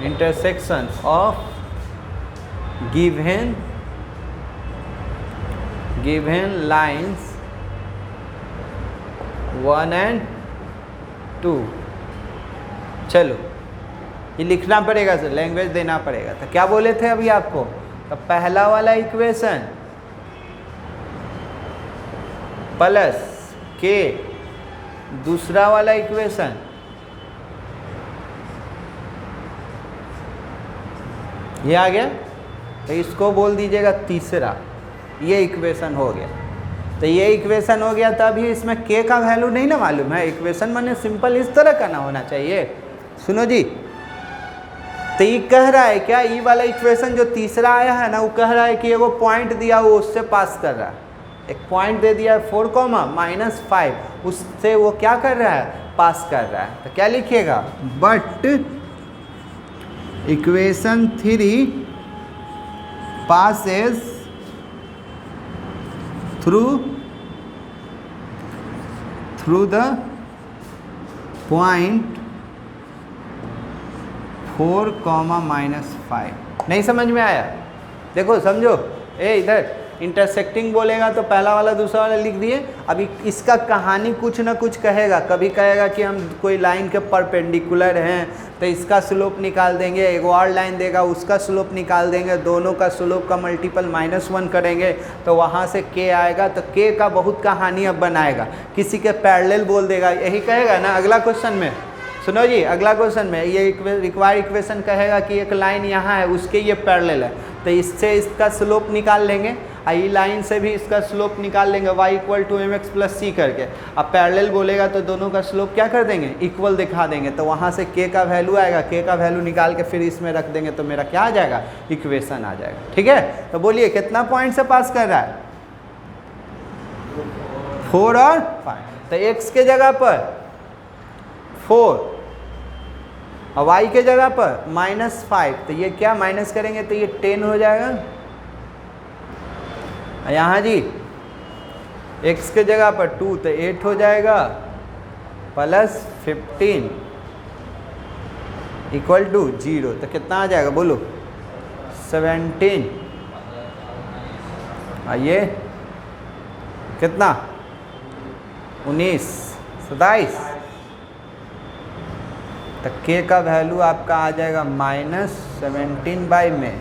intersection of given lines 1 and 2। चलो ये लिखना पड़ेगा सर, लैंग्वेज देना पड़ेगा। तो क्या बोले थे अभी आपको, तो पहला वाला इक्वेशन प्लस के दूसरा वाला इक्वेशन ये आ गया, तो इसको बोल दीजिएगा तीसरा। ये इक्वेशन हो गया। तो ये इक्वेशन हो गया, तब ही इसमें के का वैल्यू नहीं ना मालूम है। इक्वेशन माने सिंपल इस तरह का ना होना चाहिए। सुनो जी, तो ये कह रहा है क्या, ये वाला इक्वेशन जो तीसरा आया है ना, वो कह रहा है कि एगो पॉइंट दिया वो उससे पास कर रहा है। एक पॉइंट दे दिया 4, -5, उससे वो क्या कर रहा है, पास कर रहा है। तो क्या लिखिएगा, but equation 3 passes through the point 4, -5। नहीं समझ में आया? देखो समझो, इधर इंटरसेक्टिंग बोलेगा तो पहला वाला दूसरा वाला लिख दिए। अभी इसका कहानी कुछ ना कुछ कहेगा। कभी कहेगा कि हम कोई लाइन के परपेंडिकुलर हैं तो इसका स्लोप निकाल देंगे, एक और लाइन देगा उसका स्लोप निकाल देंगे, दोनों का स्लोप का मल्टीपल -1 करेंगे तो वहाँ से के आएगा। तो के का बहुत कहानी अब बनाएगा। किसी के पैरेलल बोल देगा, यही कहेगा ना अगला क्वेश्चन में। सुनो जी, अगला क्वेश्चन में ये रिक्वायर्ड इक्वेशन कहेगा कि एक लाइन यहाँ है, उसके ये पैरेलल है, तो इससे इसका स्लोप निकाल लेंगे। आई लाइन से भी इसका स्लोप निकाल लेंगे, y = mx + c करके। अब पैरेलल बोलेगा तो दोनों का स्लोप क्या कर देंगे, इक्वल दिखा देंगे। तो वहाँ से k का वैल्यू आएगा, k का वैल्यू निकाल के फिर इसमें रख देंगे तो मेरा क्या आ जाएगा, इक्वेशन आ जाएगा। ठीक है, तो बोलिए कितना पॉइंट से पास कर रहा है, 4 और 5। तो x के जगह पर 4 और y के जगह पर -5, तो ये क्या माइनस करेंगे तो ये 10 हो जाएगा। यहाँ जी x के जगह पर 2 तो 8 हो जाएगा, प्लस 15 इक्वल टू 0। तो कितना आ जाएगा बोलो, 17। ये कितना, 19, 27। तो k का वैल्यू आपका आ जाएगा -17/20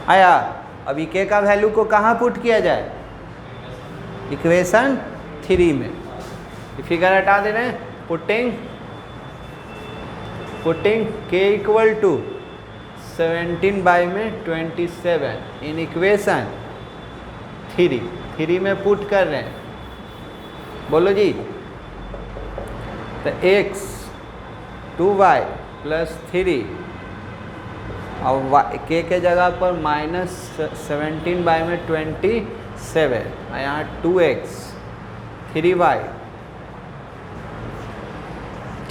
आया। अभी k का वैल्यू को कहाँ पुट किया जाए, इक्वेशन 3 में। फिगर हटा दे रहे हैं, पुटिंग k = 17/27 इन इक्वेशन 3 में पुट कर रहे हैं। बोलो जी, तो x 2y + 3 और k के जगह पर -17/27 और यहाँ 2x 3y।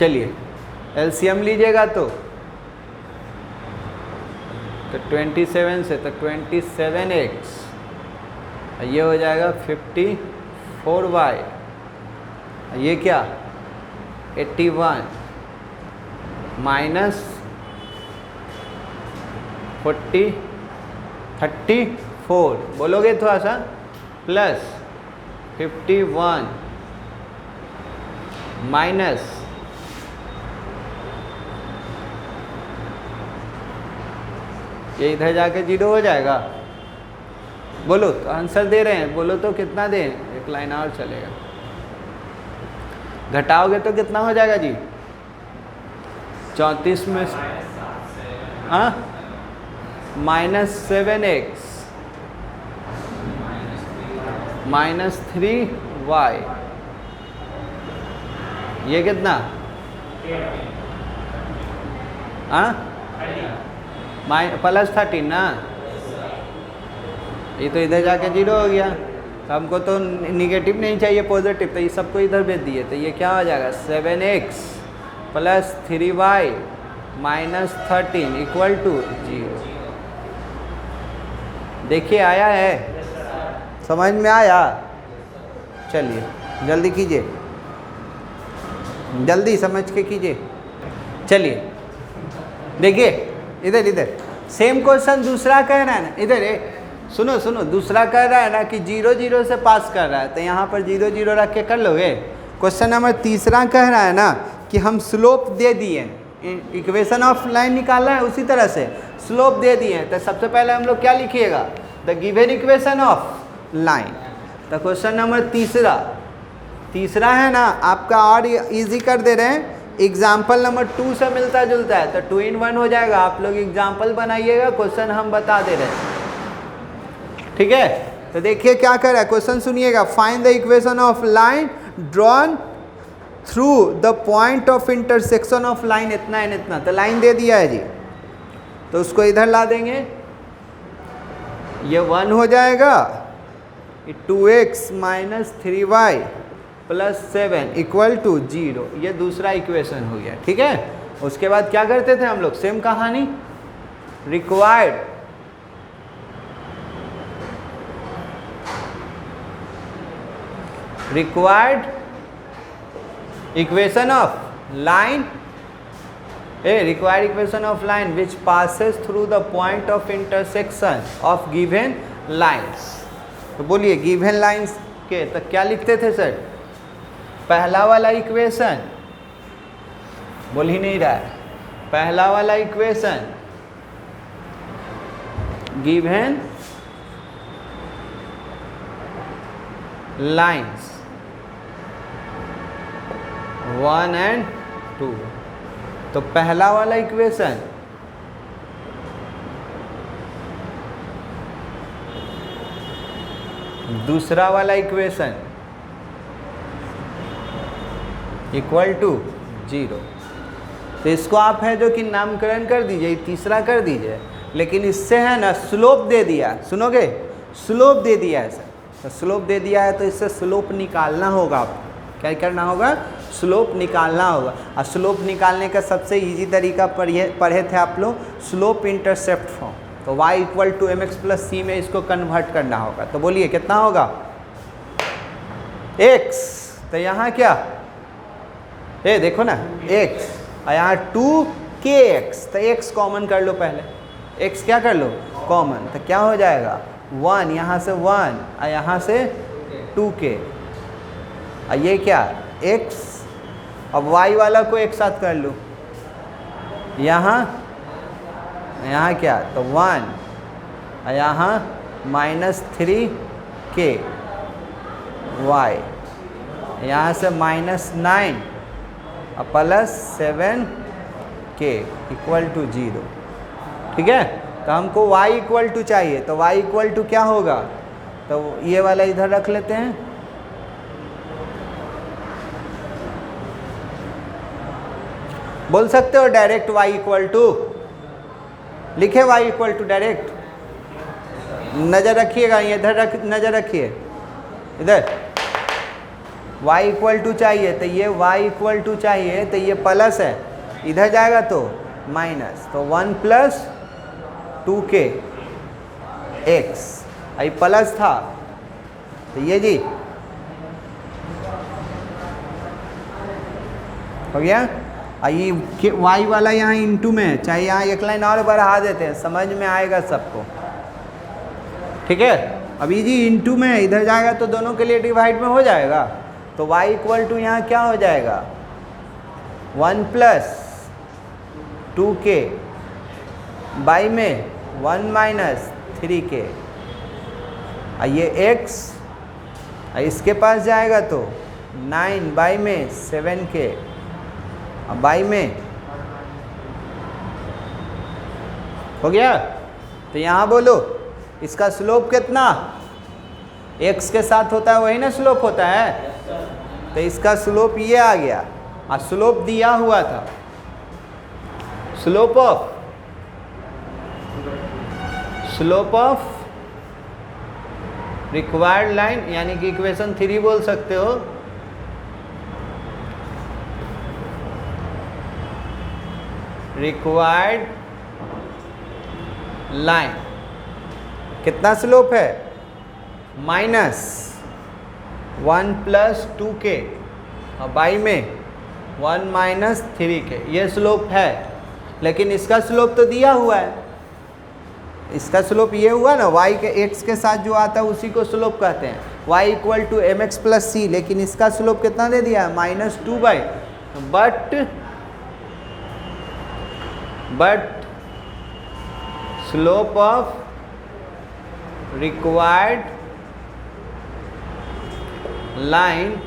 चलिए एलसीएम लीजिएगा तो 27 से तो 27x, ये हो जाएगा 54y, ये क्या 81 माइनस 34 बोलोगे थोड़ा सा, प्लस 51 माइनस ये इधर जाके 0 हो जाएगा। बोलो तो आंसर दे रहे हैं, बोलो तो कितना दें, एक लाइन और चलेगा। घटाओगे तो कितना हो जाएगा जी? 34 में हाँ -7x -3y, ये कितना? हाँ +13 ना, ये तो इधर जाके 0 हो गया। तो हमको तो निगेटिव नहीं चाहिए, पॉजिटिव, तो ये सबको इधर भेज दिए। तो ये क्या हो जाएगा? 7x + 3y -13 = 0। देखिए आया है, समझ में आया? चलिए जल्दी कीजिए, जल्दी समझ के कीजिए। चलिए देखिए इधर इधर सेम क्वेश्चन दूसरा कह रहा है ना, इधर सुनो सुनो, दूसरा कह रहा है ना कि 0 0 से पास कर रहा है, तो यहाँ पर 0 0 रख के कर लोगे। क्वेश्चन नंबर तीसरा कह रहा है ना कि हम स्लोप दे दिए, इक्वेशन ऑफ लाइन निकालना है, उसी तरह से स्लोप दे दिए। तो सबसे पहले हम लोग क्या लिखिएगा? The given equation of line. तो क्वेश्चन नंबर तीसरा है ना आपका, और इजी कर दे रहे हैं, एग्जाम्पल नंबर 2 से मिलता जुलता है, तो 2 in 1 हो जाएगा। आप लोग एग्जाम्पल बनाइएगा, क्वेश्चन हम बता दे रहे हैं, ठीक है? तो देखिए क्या कर रहा है, क्वेश्चन सुनिएगा। Find the equation of line drawn through the point of intersection of line इतना एंड इतना। तो लाइन दे दिया है जी, तो उसको इधर ला देंगे, ये 1 हो जाएगा, 2x - 3y + 7 = 0। ये दूसरा इक्वेशन हो गया, ठीक है? उसके बाद क्या करते थे हम लोग? सेम कहानी, required equation of line, required equation of line which passes through the point of intersection of given lines। तो बोलिए गिवन लाइंस के तो क्या लिखते थे सर? पहला वाला इक्वेशन, बोल ही नहीं रहा है, पहला वाला इक्वेशन गिवन लाइंस 1 and 2। तो पहला वाला इक्वेशन दूसरा वाला इक्वेशन = 0। तो इसको आप है जो कि नामकरण कर दीजिए, तीसरा कर दीजिए। लेकिन इससे है ना स्लोप दे दिया, सुनोगे? स्लोप दे दिया है सर, तो स्लोप दे दिया है तो इससे स्लोप निकालना होगा। आपको क्या करना होगा? स्लोप निकालना होगा। और स्लोप निकालने का सबसे इजी तरीका पढ़े थे आप लोग, स्लोप इंटरसेप्ट फॉर्म। तो y = mx + c में इसको कन्वर्ट करना होगा। तो बोलिए कितना होगा? x, तो यहाँ क्या, ये देखो ना x, और यहाँ 2kx, तो x कॉमन कर लो पहले, x क्या कर लो? कॉमन। तो क्या हो जाएगा? 1, यहाँ से 1 और यहाँ से 2k, और ये क्या? x। अब y वाला को एक साथ कर लो, यहाँ क्या? तो 1 और यहाँ -3k y, यहाँ से -9 और +7k = 0, ठीक है? तो हमको y = चाहिए, तो y = क्या होगा? तो ये वाला इधर रख लेते हैं, बोल सकते हो डायरेक्ट y = लिखे, y = डायरेक्ट। नज़र रखिएगा, इधर नज़र रखिए, इधर y = चाहिए, तो ये y = चाहिए, तो ये प्लस है, इधर जाएगा तो माइनस, तो 1 + 2k x, ये प्लस था, तो ये जी हो गया। ये y वाला यहाँ इंटू में है, चाहे यहाँ एक लाइन और बढ़ा देते हैं, समझ में आएगा सबको, ठीक है? अभी जी इंटू में है, इधर जाएगा तो दोनों के लिए डिवाइड में हो जाएगा। तो y = यहाँ क्या हो जाएगा? 1 + 2k बाई में 1 माइनस 3k, ये x इसके पास जाएगा तो 9 बाई में 7k, अब बाई में हो गया। तो यहाँ बोलो इसका स्लोप कितना, x के साथ होता है वही ना स्लोप होता है, तो इसका स्लोप ये आ गया, और स्लोप दिया हुआ था, स्लोप ऑफ रिक्वायर्ड लाइन, यानी कि इक्वेशन 3 बोल सकते हो, रिक्वायर्ड लाइन कितना स्लोप है, -1 + 2k और बाई में 1 माइनस 3k, ये स्लोप है। लेकिन इसका स्लोप तो दिया हुआ है, इसका स्लोप ये हुआ ना, y के x के साथ जो आता है उसी को स्लोप कहते हैं, y = mx + c, लेकिन इसका स्लोप कितना दे दिया है, -2/, but slope of required line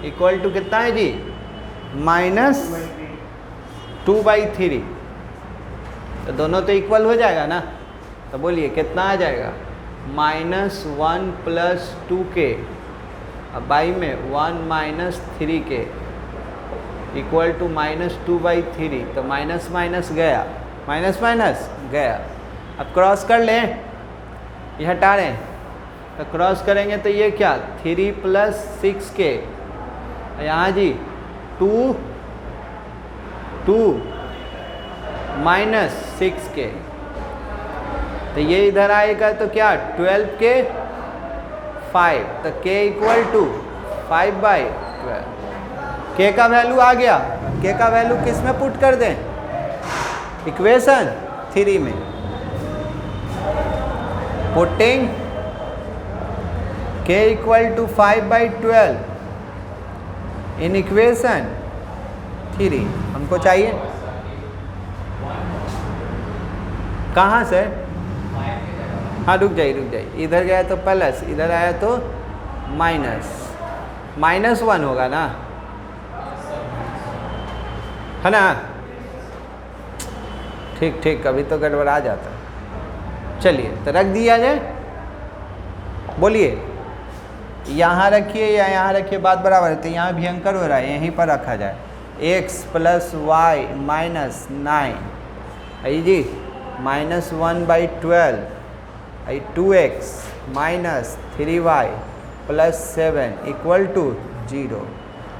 equal to कितना है जी, -2/3, तो दोनों तो इक्वल हो जाएगा ना, तो बोलिए कितना आ जाएगा, -1 + 2k अब बाई में 1 माइनस 3k इक्वल टू -2/3, तो माइनस माइनस गया, माइनस माइनस गया। अब क्रॉस कर लें, ये हटा रहे हैं, तो क्रॉस करेंगे तो ये क्या, 3 + 6k, यहाँ जी 2 - 6k, तो ये इधर आएगा तो क्या 12k 5, तो k = 5/12, k का वैल्यू आ गया। k का वैल्यू किस में पुट कर दें, इक्वेशन 3 में, पुटिंग k = 5/12 इन इक्वेशन 3 हमको चाहिए, कहाँ से, हाँ रुक जाइए, इधर गया तो प्लस, इधर आया तो -1 होगा ना, है ना, ठीक, अभी तो गड़बड़ा जाता। चलिए तो रख दिया जाए, बोलिए यहाँ रखिए या यहाँ रखिए, बात बराबर है, तो यहाँ भयंकर हो रहा है, यहीं पर रखा जाए, x + y - 9 आई जी -1/12 आई 2x - 3y + 7 = 0,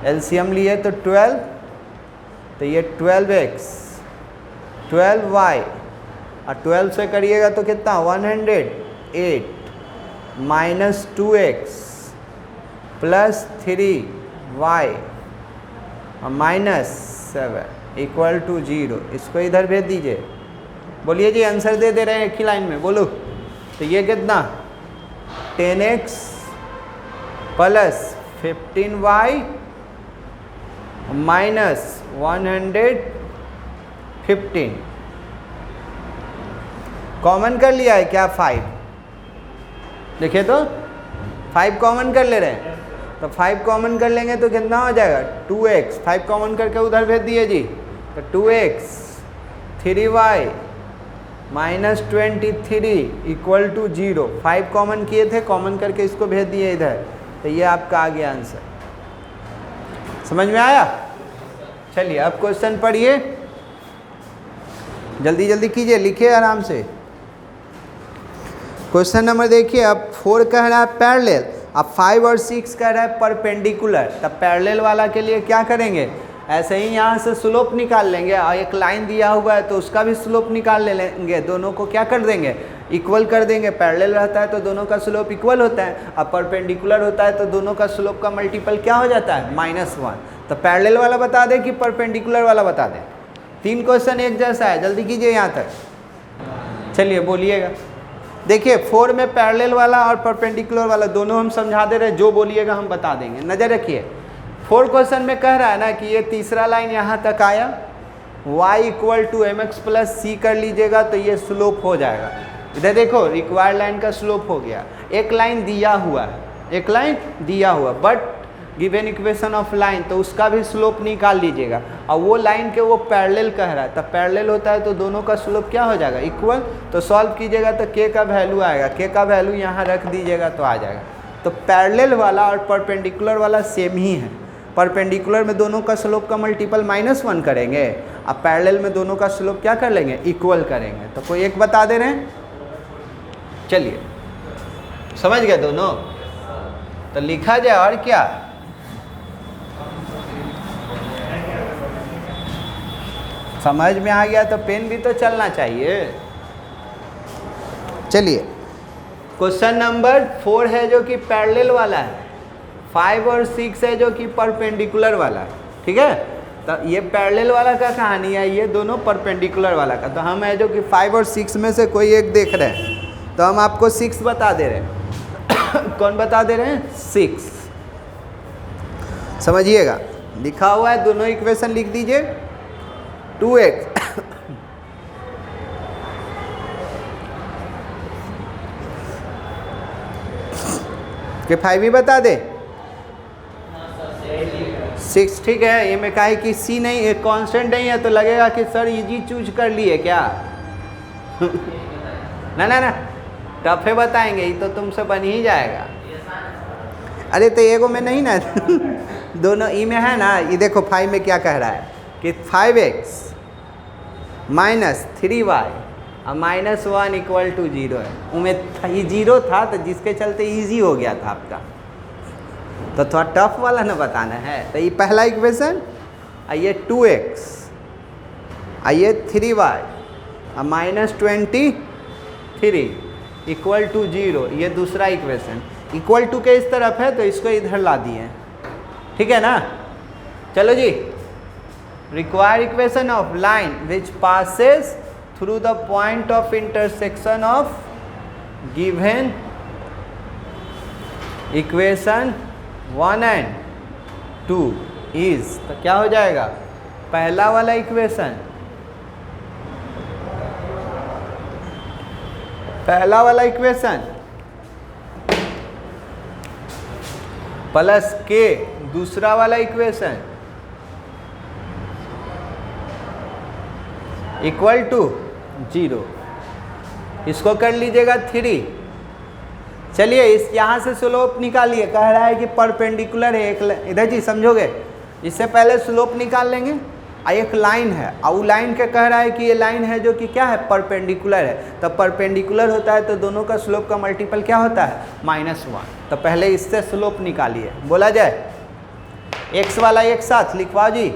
एलसीएम लिए तो 12, तो ये 12x 12y और 12 से करिएगा तो कितना 108 -2x + 3y और -7 = 0, इसको इधर भेज दीजिए। बोलिए जी, आंसर दे रहे हैं एक ही लाइन में, बोलो। तो ये कितना 10x + 15y -115 कॉमन कर लिया है क्या, 5, देखिए तो 5 कॉमन कर ले रहे हैं, तो 5 कॉमन कर लेंगे तो कितना हो जाएगा 2x, 5 कॉमन करके उधर भेज दिए जी, तो 2x 3y -23 = 0, 5 कॉमन किए थे, कॉमन करके इसको भेज दिए इधर, तो ये आपका आ गया आंसर। समझ में आया? चलिए अब क्वेश्चन पढ़िए, जल्दी जल्दी कीजिए, लिखिए आराम से। क्वेश्चन नंबर देखिए, अब 4 कह रहा है पैरेलल, अब 5 और 6 कह रहा है परपेंडिकुलर, तब पैरेलल वाला के लिए क्या करेंगे, ऐसे ही यहाँ से स्लोप निकाल लेंगे, और एक लाइन दिया हुआ है तो उसका भी स्लोप निकाल लेंगे, दोनों को क्या कर देंगे, इक्वल कर देंगे। पैरेलल रहता है तो दोनों का स्लोप इक्वल होता है, अब परपेंडिकुलर होता है तो दोनों का स्लोप का मल्टीपल क्या हो जाता है, -1। तो पैरेलल वाला बता दें कि परपेंडिकुलर वाला बता दें, 3 क्वेश्चन एक जैसा है, जल्दी कीजिए यहाँ तक। चलिए बोलिएगा, देखिए 4 में पैरेलल वाला और परपेंडिकुलर वाला दोनों हम समझा दे रहे हैं, जो बोलिएगा हम बता देंगे। नज़र रखिए, 4 क्वेश्चन में कह रहा है ना कि ये तीसरा लाइन यहाँ तक आया, y equal to M X plus C कर लीजिएगा तो ये स्लोप हो जाएगा। इधर देखो रिक्वायर्ड लाइन का स्लोप हो गया। एक लाइन दिया हुआ है, एक लाइन दिया हुआ, but given equation of line, तो उसका भी स्लोप निकाल लीजिएगा। और वो लाइन के वो पैरेलल कह रहा है, तब पैरेलल होता है तो दोनों का स्लोप क्या हो जाएगा, इक्वल। तो सॉल्व कीजिएगा तो k का वैल्यू आएगा, k का वैल्यू यहाँ रख दीजिएगा तो आ जाएगा। तो पैरेलल वाला और परपेंडिकुलर वाला सेम ही है। परपेंडिकुलर में दोनों का स्लोप का मल्टीपल -1 करेंगे, अब पैरेलल में दोनों का स्लोप क्या कर लेंगे, इक्वल करेंगे। तो कोई एक बता दे रहे हैं, चलिए समझ गए दोनों, तो लिखा जाए और क्या। समझ में आ गया तो पेन भी तो चलना चाहिए। चलिए क्वेश्चन नंबर 4 है जो कि पैरेलल वाला है, 5 और 6 है जो कि परपेंडिकुलर वाला है। ठीक है, तो ये पैरेलल वाला का कहानी है, ये दोनों परपेंडिकुलर वाला का। तो हम है जो कि 5 और 6 में से कोई एक देख रहे हैं, तो हम आपको 6 बता दे रहे हैं। कौन बता दे रहे हैं, 6। समझिएगा, लिखा हुआ है, दोनों इक्वेशन लिख दीजिए। 2x के 5 ही बता दे, 6। ठीक है, ये में कहा है कि सी नहीं, एक कांस्टेंट नहीं है, तो लगेगा कि सर इजी चूज कर लिए क्या। ना ना ना, टफे बताएंगे, ये तो तुमसे बन ही जाएगा। अरे तो एगो में नहीं ना दोनों ई में है ना। ये देखो 5 में क्या कह रहा है कि 5x माइनस 3y और -1 इक्वल टू 0 है। उनमें ये 0 था तो जिसके चलते इजी हो गया था आपका, तो थोड़ा टफ वाला ना बताना है। तो ये पहला इक्वेशन, ये 2x, ये 3y और -23 इक्वल टू 0, ये दूसरा इक्वेशन। इक्वल टू के इस तरफ है तो इसको इधर ला दिए। ठीक है ना, चलो जी। Required equation of line which passes through the point of intersection of given equation 1 and 2 is, तो क्या हो जाएगा, पहला वाला इक्वेशन, पहला वाला इक्वेशन प्लस के दूसरा वाला इक्वेशन इक्वल टू 0। इसको कर लीजिएगा 3। चलिए इस यहाँ से स्लोप निकालिए, कह रहा है कि परपेंडिकुलर है एक, इधर जी समझोगे, इससे पहले स्लोप निकाल लेंगे। एक लाइन है और वो लाइन के कह रहा है कि ये लाइन है जो कि क्या है, परपेंडिकुलर है। तो परपेंडिकुलर होता है तो दोनों का स्लोप का मल्टीपल क्या होता है, -1। तो पहले इससे स्लोप निकालिए, बोला जाए x वाला एक साथ लिखवाओ जी।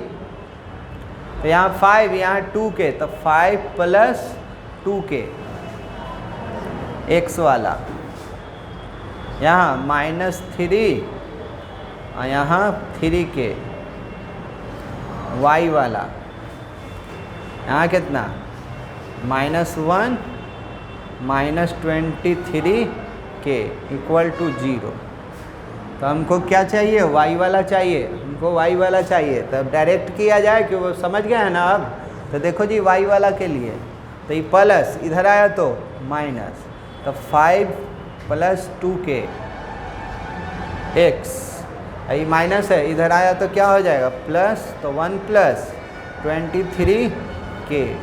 तो यहाँ 5, यहाँ 2k, तो 5 + 2k x वाला, यहाँ -3 और यहाँ 3k y वाला, यहाँ कितना -1 -23k इक्वल टू 0। तो हमको क्या चाहिए, y वाला चाहिए, हमको y वाला चाहिए। तब डायरेक्ट किया जाए कि वो समझ गए हैं ना अब। तो देखो जी y वाला के लिए, तो ये प्लस इधर आया तो माइनस, तो 5 + 2k x, ये माइनस है, इधर आया तो क्या हो जाएगा प्लस, तो 1 + 23k।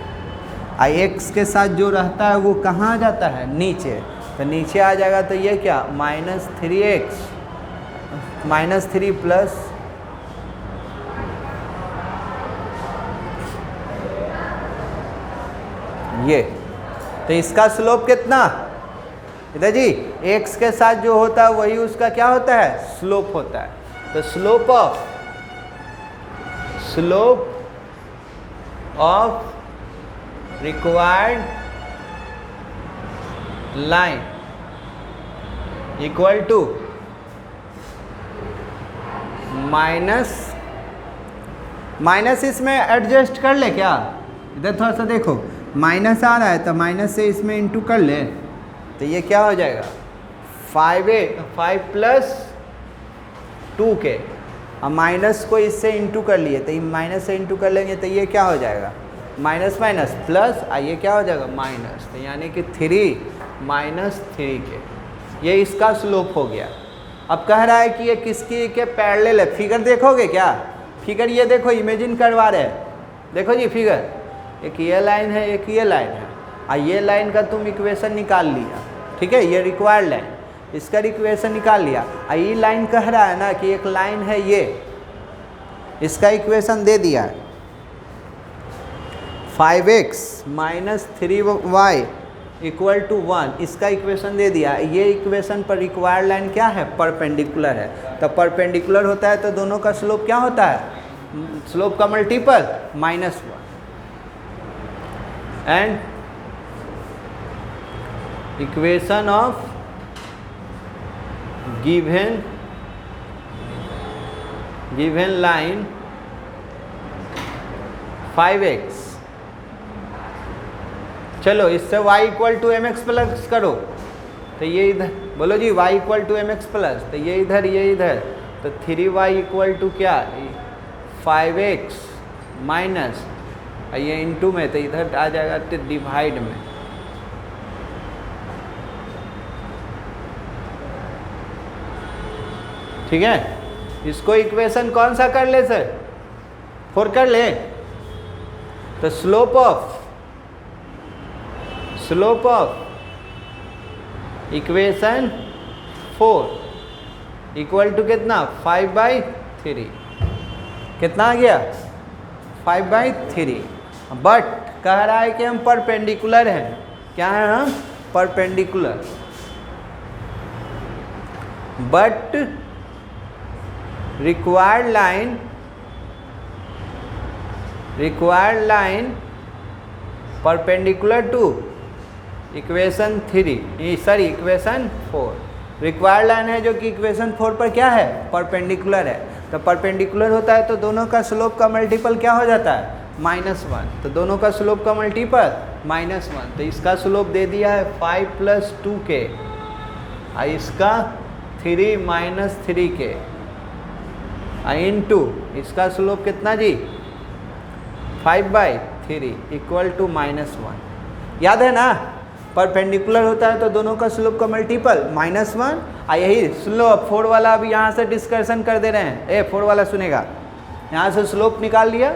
x के साथ जो रहता है वो कहाँ आ जाता है, नीचे, तो नीचे आ जाएगा। तो ये क्या, -3x -3 प्लस ये, तो इसका स्लोप कितना, इधर जी x के साथ जो होता है वही उसका क्या होता है, स्लोप होता है। तो slope of required line equal to minus इसमें एडजस्ट कर ले क्या, इधर थोड़ा सा देखो माइनस आ रहा है तो माइनस से इसमें इंटू कर ले, तो ये क्या हो जाएगा 5 + 2k, और माइनस को इससे इंटू कर लिए, तो ये माइनस से इंटू कर लेंगे तो ये क्या हो जाएगा माइनस माइनस प्लस, ये क्या हो जाएगा माइनस, तो यानी कि 3 माइनस 3 के, ये इसका स्लोप हो गया। अब कह रहा है कि ये किसकी के पैरेलल है। फिगर देखोगे क्या, फिगर ये देखो, इमेजिन करवा रहे हैं, देखो जी फिगर, एक ये लाइन है एक ये लाइन है, ये लाइन का तुम इक्वेशन निकाल लिया, ठीक है, ये रिक्वायर्ड लाइन, इसका इक्वेशन निकाल लिया। ये लाइन कह रहा है ना कि एक लाइन है ये, इसका इक्वेशन दे दिया है 5x minus 3y equal to 1, इसका इक्वेशन दे दिया। ये इक्वेशन पर रिक्वायर्ड लाइन क्या है, परपेंडिकुलर है, तो परपेंडिकुलर होता है तो दोनों का स्लोप क्या होता है, स्लोप का multiple -1, and equation of given line 5x, चलो इससे y equal to M X plus करो, तो ये इधर बोलो जी y equal to M X plus, तो ये इधर, तो 3y इक्वल टू क्या 5x माइनस, ये इनटू में, तो इधर आ जाएगा डिवाइड में, ठीक है। इसको इक्वेशन कौन सा कर ले सर, 4 कर ले, तो slope of equation 4 equal to कितना 5/3, कितना आ गया 5/3। बट कह रहा है कि हम परपेंडिकुलर हैं, क्या है हम perpendicular, but required line perpendicular to equation 4, required line है जो कि इक्वेशन 4 पर क्या है परपेंडिकुलर है, तो परपेंडिकुलर होता है तो दोनों का स्लोप का मल्टीपल क्या हो जाता है -1, तो दोनों का स्लोप का मल्टीपल -1, तो इसका स्लोप दे दिया है 5 + 2k, इसका 3 - 3k, इनटू इसका स्लोप कितना जी 5/3 इक्वल टू -1। याद है ना, परपेंडिकुलर होता है तो दोनों का स्लोप का मल्टीपल -1, यही स्लोप 4 वाला अभी यहाँ से डिस्कशन कर दे रहे हैं, 4 वाला सुनेगा, यहाँ से स्लोप निकाल लिया,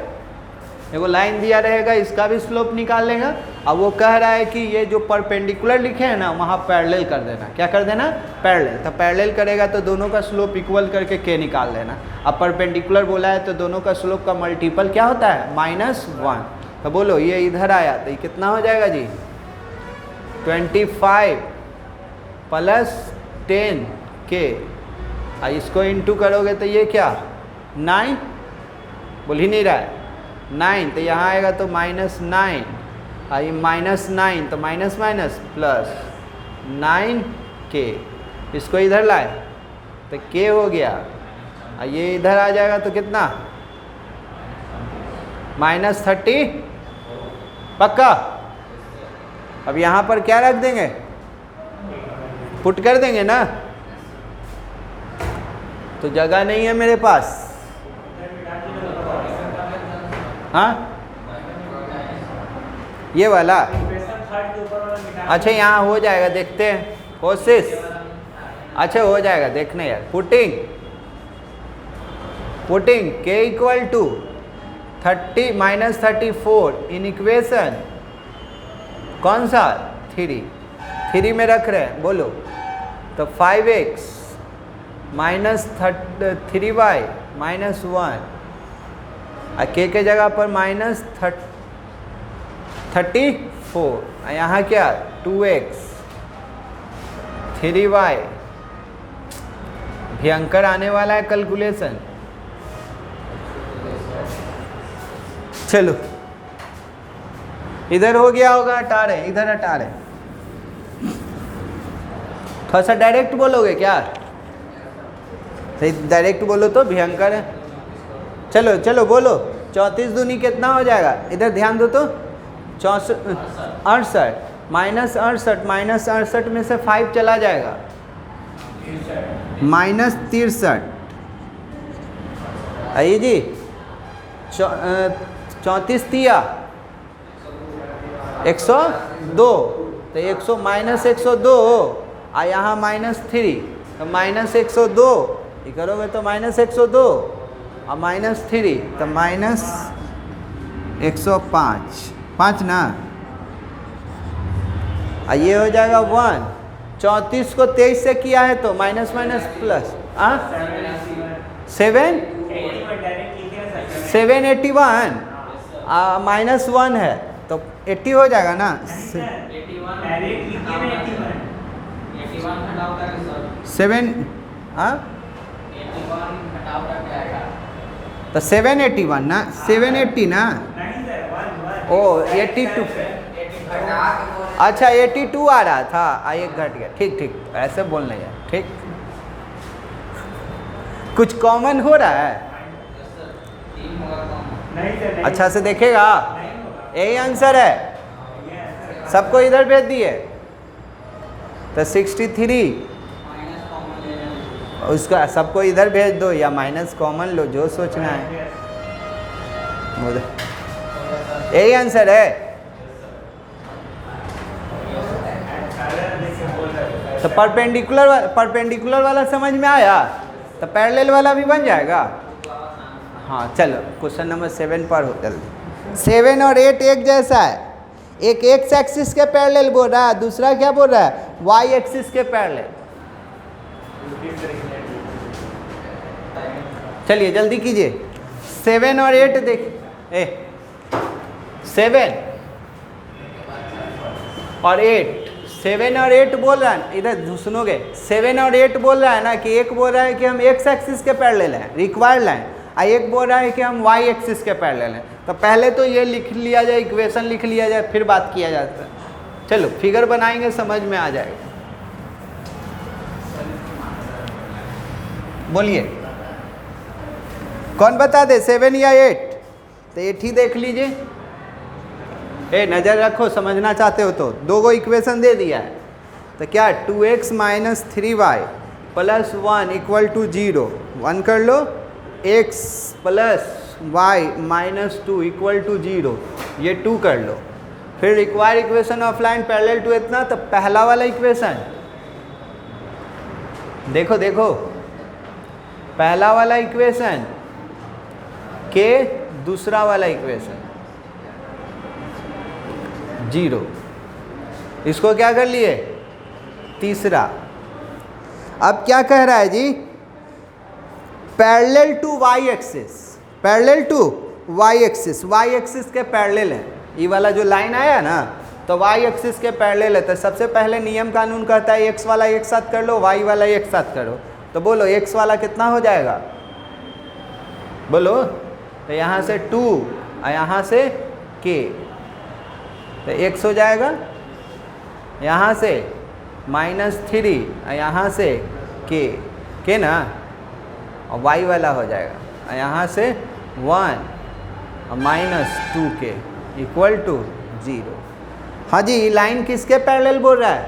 देखो लाइन दिया रहेगा, इसका भी स्लोप निकाल लेगा। अब वो कह रहा है कि ये जो परपेंडिकुलर लिखे हैं ना वहाँ पैरेलल कर देना, क्या कर देना पैरेलल, तो पैरेलल करेगा तो दोनों का स्लोप इक्वल करके k निकाल लेना। अब परपेंडिकुलर बोला है तो दोनों का स्लोप का मल्टीपल क्या होता है -1, तो बोलो ये इधर आया तो ये कितना हो जाएगा जी 25 + 10k, इसको इंटू करोगे तो ये क्या 9, बोल ही नहीं रहा है 9, तो यहाँ आएगा तो -9, ये -9 तो माइनस प्लस 9k, इसको इधर लाए तो k हो गया, ये इधर आ जाएगा तो कितना -30 पक्का। अब यहाँ पर क्या रख देंगे, पुट कर देंगे ना, तो जगह नहीं है मेरे पास, हाँ ये वाला, अच्छा यहाँ हो जाएगा, देखते हैं कोशिश, अच्छा हो जाएगा देखने यार। Putting k equal to 30 - 34 in equation कौन सा 3 में रख रहे हैं, बोलो तो 5x माइनस 3y -1, k के जगह पर -34, यहाँ क्या 2x 3y, भयंकर आने वाला है कैलकुलेशन। चलो इधर हो गया होगा, हटा रहे इधर, हटा रहे, थोड़ा सा डायरेक्ट बोलोगे क्या, सही डायरेक्ट बोलो तो भयंकर है। चलो चलो बोलो 34 दूनी कितना हो जाएगा, इधर ध्यान दो तो 68 -68 में से 5 चला जाएगा -63, आइए जी 34 तिया 102, तो 100 माइनस 102 और यहाँ -3, तो -102 ये करोगे तो -102 और -3 तो -105, 5 ना, और ये हो जाएगा 1। 34 को 23 से किया है तो माइनस माइनस प्लस 781 -1 है तो 80 हो जाएगा ना। 7 तो 781 ना, 780 ना, ओ 82, अच्छा 82 आ रहा था, एक घट गया, ठीक ठीक, ऐसे बोलने यार, ठीक। कुछ कॉमन हो रहा है, अच्छा से देखेगा, यही आंसर है, सबको इधर भेज दिए, तो 63, उसका सबको इधर भेज दो या माइनस कॉमन लो, जो सोचना है, यही आंसर है। तो परपेंडिकुलर वाला समझ में आया, तो पैरेलल वाला भी बन जाएगा। हाँ चलो क्वेश्चन नंबर 7 पर हो जल्दी। 7 और 8 एक जैसा है, एक एक्स एक्सिस के पैरेलल बोल रहा है, दूसरा क्या बोल रहा है, वाई एक्सिस के पैरेलल। चलिए जल्दी कीजिए, 7 और 8 देख, 7 और 8, 7 और 8 बोल रहा है, इधर सुनोगे, 7 और 8 बोल रहा है ना कि एक बोल रहा है कि हम एक्स एक्सिस के पैरेलल हैं, रिक्वायर्ड लाइन, और एक बोल रहा है कि हम वाई एक्सिस के पैरेलल हैं। तो पहले तो ये लिख लिया जाए, इक्वेशन लिख लिया जाए, फिर बात किया जाता है। चलो फिगर बनाएंगे, समझ में आ जाएगा। बोलिए कौन बता दे, 7 या 8? तो 8 ही देख लीजिए, नज़र रखो, समझना चाहते हो तो। दो गो इक्वेशन दे दिया है, तो क्या 2x minus 3y plus 1 equal to 0, 1 कर लो, x plus Y minus 2 equal to 0, ये 2 कर लो। फिर require equation of line parallel to इतना, तो पहला वाला इक्वेशन देखो देखो, पहला वाला इक्वेशन के दूसरा वाला इक्वेशन 0, इसको क्या कर लिए, तीसरा। अब क्या कह रहा है जी, parallel to Y axis, parallel to Y axis, Y axis के पैरेलल है, ये वाला जो लाइन आया ना, तो वाई एक्सिस के पैरेलल है। तो सबसे पहले नियम कानून कहता है एक्स वाला एक साथ कर लो, वाई वाला एक साथ करो। तो बोलो एक्स वाला कितना हो जाएगा, बोलो, तो यहाँ से 2 और यहाँ से k, तो x हो जाएगा, यहाँ से -3 और यहाँ से k ना, और y वाला हो जाएगा, और यहाँ से 1 और -2k इक्वल टू 0। हाँ जी, लाइन किसके पैरेलल बोल रहा है,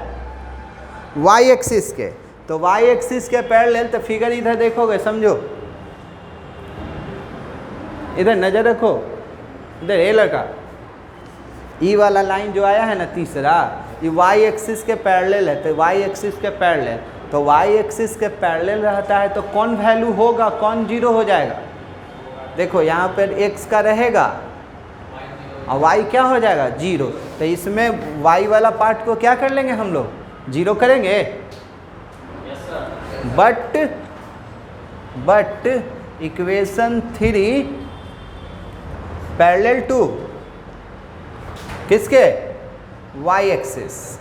y एक्सिस के। तो y एक्सिस के पैरेलल, तो फिगर इधर देखोगे, समझो, इधर नज़र रखो, इधर ये लड़का, ई वाला लाइन जो आया है ना तीसरा, ये y एक्सिस के पैरेलल है, तो y एक्सिस के पैरेलल, तो y एक्सिस के पैरेलल रहता है तो कौन वैल्यू होगा, कौन 0 हो जाएगा। देखो यहाँ पर x का रहेगा और y क्या हो जाएगा, 0। तो इसमें y वाला पार्ट को क्या कर लेंगे हम लोग, 0 करेंगे। बट इक्वेशन 3 पैरेलल टू किसके, y एक्सिस,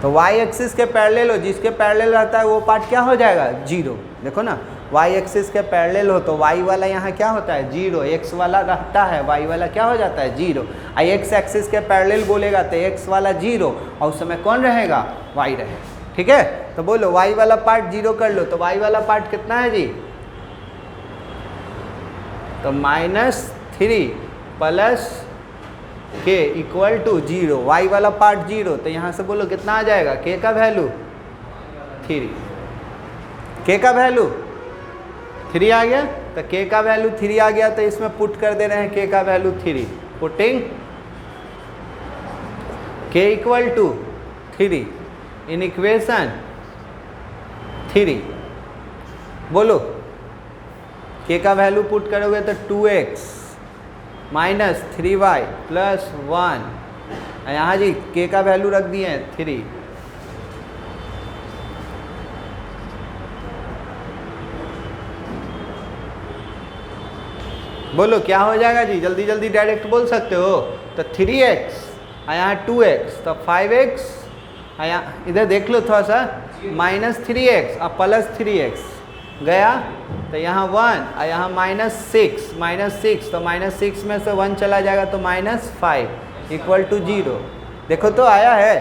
तो y एक्सिस के पैरेलल हो, जिसके पैरेलल रहता है वो पार्ट क्या हो जाएगा, 0। देखो ना, y एक्सिस के पैरेलल हो तो y वाला यहाँ क्या होता है, 0, x वाला रहता है, y वाला क्या हो जाता है, 0। और x एक्सिस के पैरेलल बोलेगा तो x वाला 0, और उस समय कौन रहेगा, y रहेगा। ठीक है, तो बोलो y वाला पार्ट 0 कर लो, तो y वाला पार्ट कितना है जी, तो -3 plus k equal to 0, y वाला पार्ट 0, तो यहाँ से बोलो कितना आ जाएगा, k का वैल्यू 3, k का वैल्यू 3 आ गया। तो k का वैल्यू 3 आ गया, तो इसमें पुट कर दे रहे हैं k का value 3, putting k equal to 3 in equation 3। बोलो k का वैल्यू पुट करोगे तो 2x माइनस 3y प्लस 1, यहाँ जी k का वैल्यू रख दिए हैं 3। बोलो क्या हो जाएगा जी, जल्दी जल्दी डायरेक्ट बोल सकते हो। तो 3x यहाँ 2x, तो 5x, यहाँ इधर देख लो थोड़ा सा, माइनस 3x और प्लस 3x गया, तो यहाँ 1 और यहाँ -6, तो -6 में से 1 चला जाएगा तो -5 इक्वल टू 0। देखो तो आया है,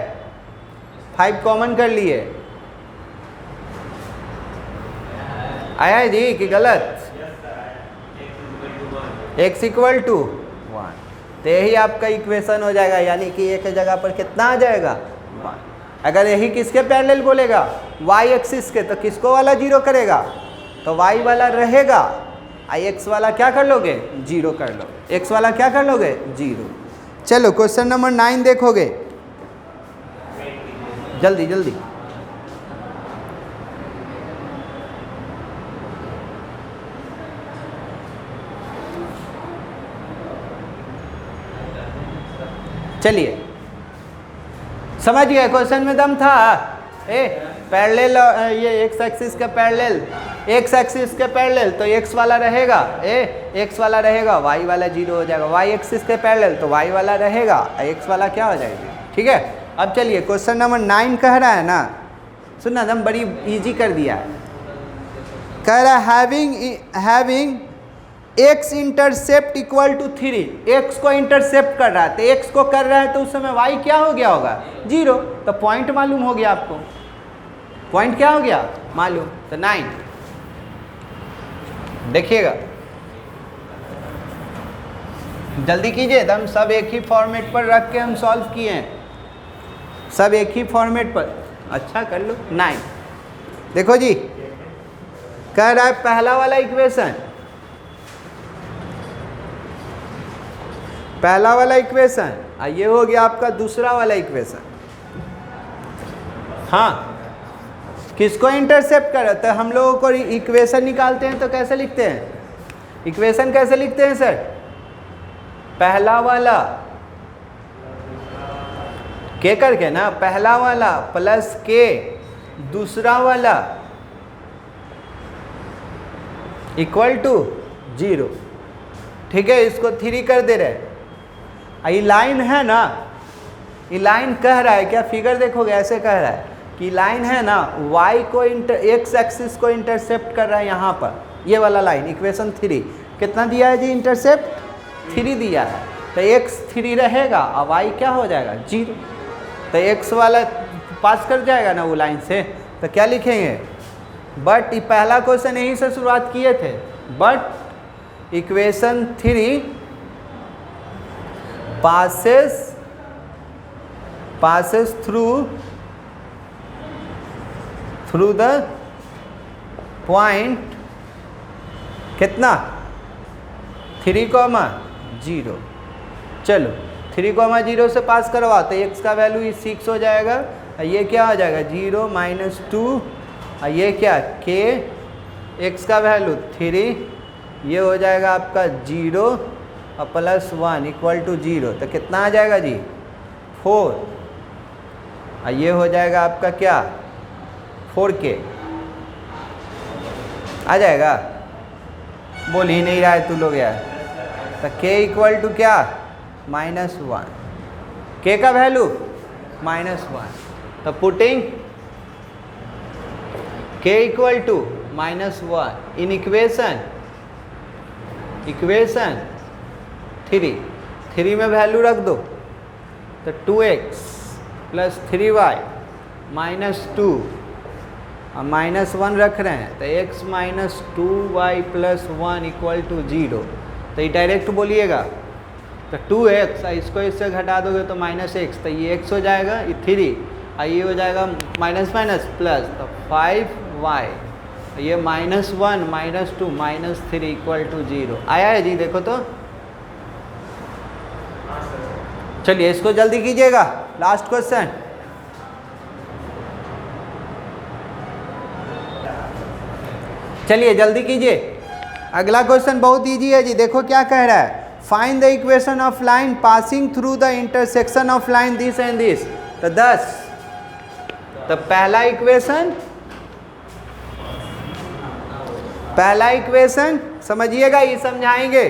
5 कॉमन कर लिए, आया है जी कि गलत? x इक्वल टू 1, तो यही आपका इक्वेशन हो जाएगा, यानी कि एक जगह पर कितना आ जाएगा 1। अगर यही किसके पैरेलल बोलेगा, y एक्सिस के, तो किसको वाला 0 करेगा, तो y वाला रहेगा, x वाला क्या कर लोगे 0 कर लो, x वाला क्या कर लोगे 0। चलो क्वेश्चन नंबर 9 देखोगे, जल्दी जल्दी। चलिए समझ गए, क्वेश्चन में दम था। पैरेलल, ये x एक्सिस के पैरेलल, x एक्सिस के पैरेलल तो x वाला रहेगा, x वाला रहेगा, y वाला 0 हो जाएगा, y एक्सिस के पैरेलल तो y वाला रहेगा, x वाला क्या हो जाएगा, ठीक है। अब चलिए क्वेश्चन नंबर 9 कह रहा है ना, सुनना दम बड़ी इजी कर दिया है, कह रहा है having x intercept equal to 3, x को इंटरसेप्ट कर रहा है, तो x को कर रहा है तो उस समय y क्या हो गया होगा 0, तो पॉइंट मालूम हो गया आपको, पॉइंट क्या हो गया मालूम। तो 9 देखिएगा, जल्दी कीजिए, हम सब एक ही फॉर्मेट पर रख के हम सॉल्व किए हैं, सब एक ही फॉर्मेट पर, अच्छा कर लो। 9 देखो जी, कह रहा है पहला वाला इक्वेशन, पहला वाला इक्वेशन, ये हो गया आपका दूसरा वाला इक्वेशन। हाँ, किसको इंटरसेप्ट कर, तो हम लोगों को इक्वेशन निकालते हैं तो कैसे लिखते हैं, इक्वेशन कैसे लिखते हैं सर, पहला वाला के करके ना, पहला वाला प्लस के दूसरा वाला इक्वल टू 0, ठीक है। इसको 3 कर दे रहे, ये लाइन है ना, ये लाइन कह रहा है क्या, फिगर देखोगे ऐसे कह रहा है कि लाइन है ना, y को x एक्सिस को इंटरसेप्ट कर रहा है यहाँ पर, ये वाला लाइन, इक्वेशन 3 कितना दिया है जी, इंटरसेप्ट 3 दिया है, तो x 3 रहेगा और y क्या हो जाएगा 0, तो x वाला पास कर जाएगा ना वो लाइन से, तो क्या लिखेंगे, बट ये पहला क्वेश्चन यहीं से शुरुआत किए थे, but equation 3 passes through the point कितना 3,0। चलो 3,0 से पास करवा, तो x का वैल्यू 6 हो जाएगा, ये क्या हो जाएगा 0 -2, ये क्या k, x का वैल्यू 3, ये हो जाएगा आपका 0 और प्लस 1 इक्वल टू 0, तो कितना आ जाएगा जी 4, ये हो जाएगा आपका क्या 4k आ जाएगा, बोल ही नहीं रहा है तू लोग यार, तो k इक्वल टू क्या -1, k का वैल्यू -1, तो putting k equal to -1 in equation 3 में वैल्यू रख दो, तो 2x प्लस 3y -2 और -1 रख रहे हैं, तो x -2y plus 1 equal to 0, तो ये डायरेक्ट बोलिएगा, तो 2x इसको इससे घटा दोगे तो -x, तो ये x हो जाएगा, ये 3 और ये हो जाएगा माइनस प्लस, तो 5y ये -1 -2 -3 इक्वल टू 0 आया है जी, देखो तो। चलिए इसको जल्दी कीजिएगा, लास्ट क्वेश्चन। चलिए जल्दी कीजिए, अगला क्वेश्चन बहुत इजी है जी। देखो क्या कह रहा है, find the equation of line passing through the intersection of line this and this. तो 10, तो पहला इक्वेशन समझिएगा, ये समझाएंगे।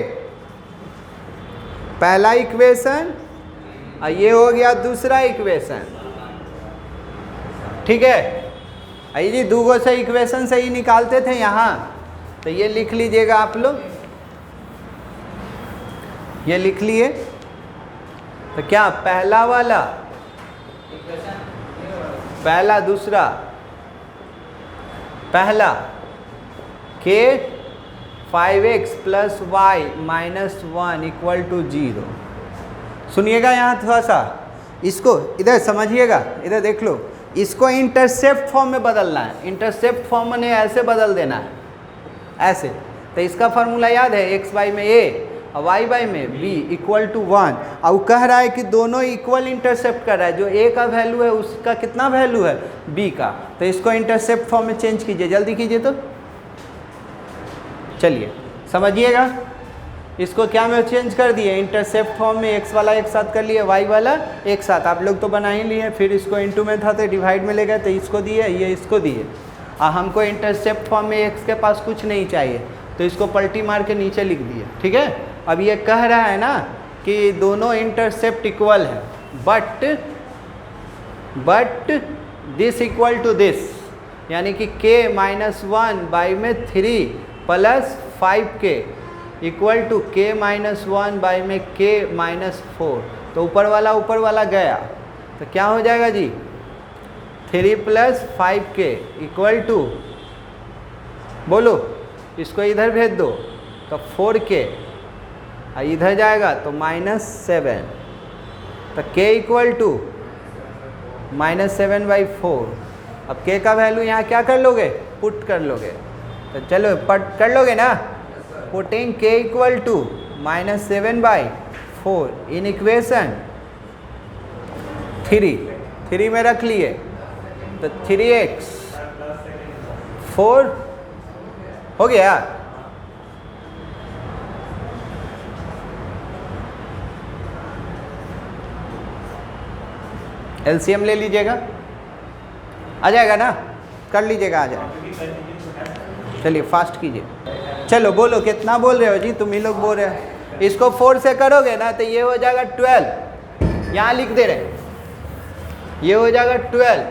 पहला इक्वेशन और ये हो गया दूसरा इक्वेशन, ठीक है। आई जी दूगो से इक्वेशन से ही निकालते थे यहाँ, तो ये लिख लीजिएगा आप लोग, ये लिख लिए। तो क्या पहला वाला, पहला दूसरा, पहला के 5x + y - 1 इक्वल टू 0। सुनिएगा यहाँ थोड़ा सा, इसको इधर समझिएगा, इधर देख लो। इसको इंटरसेप्ट फॉर्म में बदलना है। इंटरसेप्ट फॉर्म में ऐसे बदल देना है, ऐसे। तो इसका फार्मूला याद है, x/y में a और y/y में b इक्वल टू 1। और कह रहा है कि दोनों इक्वल इंटरसेप्ट कर रहा है, जो a का वैल्यू है उसका कितना वैल्यू है b का। तो इसको इंटरसेप्ट फॉर्म में चेंज कीजिए, जल्दी कीजिए। तो चलिए समझिएगा, इसको क्या में चेंज कर दिए, इंटरसेप्ट फॉर्म में x वाला एक साथ कर लिए, y वाला एक साथ। आप लोग तो बना ही लिए, फिर इसको इनटू में था तो डिवाइड में ले गए, तो इसको दिए, ये इसको दिए। और हमको इंटरसेप्ट फॉर्म में x के पास कुछ नहीं चाहिए, तो इसको पलटी मार के नीचे लिख दिए, ठीक है। अब ये कह रहा है ना कि दोनों इंटरसेप्ट इक्वल है, but this equal to this, यानी कि k - 1 में 3 + 5k इक्वल टू k - 1 में k - 4। तो ऊपर वाला गया, तो क्या हो जाएगा जी, 3 + 5k इक्वल टू, बोलो इसको इधर भेज दो तो 4k, और इधर जाएगा तो -7। तो k इक्वल टू -7/4। अब k का वैल्यू यहाँ क्या कर लोगे, पुट कर लोगे। तो चलो पट कर लोगे ना, putting k equal to -7/4 in equation 3 में रख लिए। तो 3x 4 हो गया। एलसीएम ले लीजिएगा, आ जाएगा ना, कर लीजिएगा, आ जाएगा। चलिए फास्ट कीजिए, चलो बोलो कितना बोल रहे हो जी, तुम ही लोग बोल रहे हो। इसको 4 से करोगे ना तो ये हो जाएगा 12, यहाँ लिख दे रहे, ये हो जाएगा 12,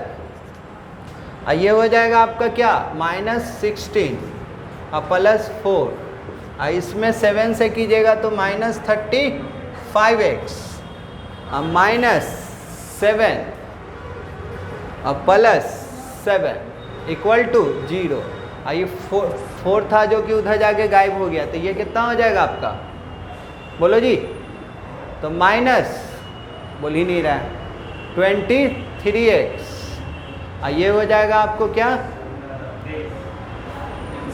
और ये हो जाएगा आपका क्या -16 और +4, और इसमें 7 से कीजिएगा तो -35x और -7 और +7 इक्वल टू 0। और ये 4 था जो कि उधर जाके गायब हो गया, तो ये कितना हो जाएगा आपका, बोलो जी। तो माइनस, बोल ही नहीं रहा है, 23x, और ये हो जाएगा आपको क्या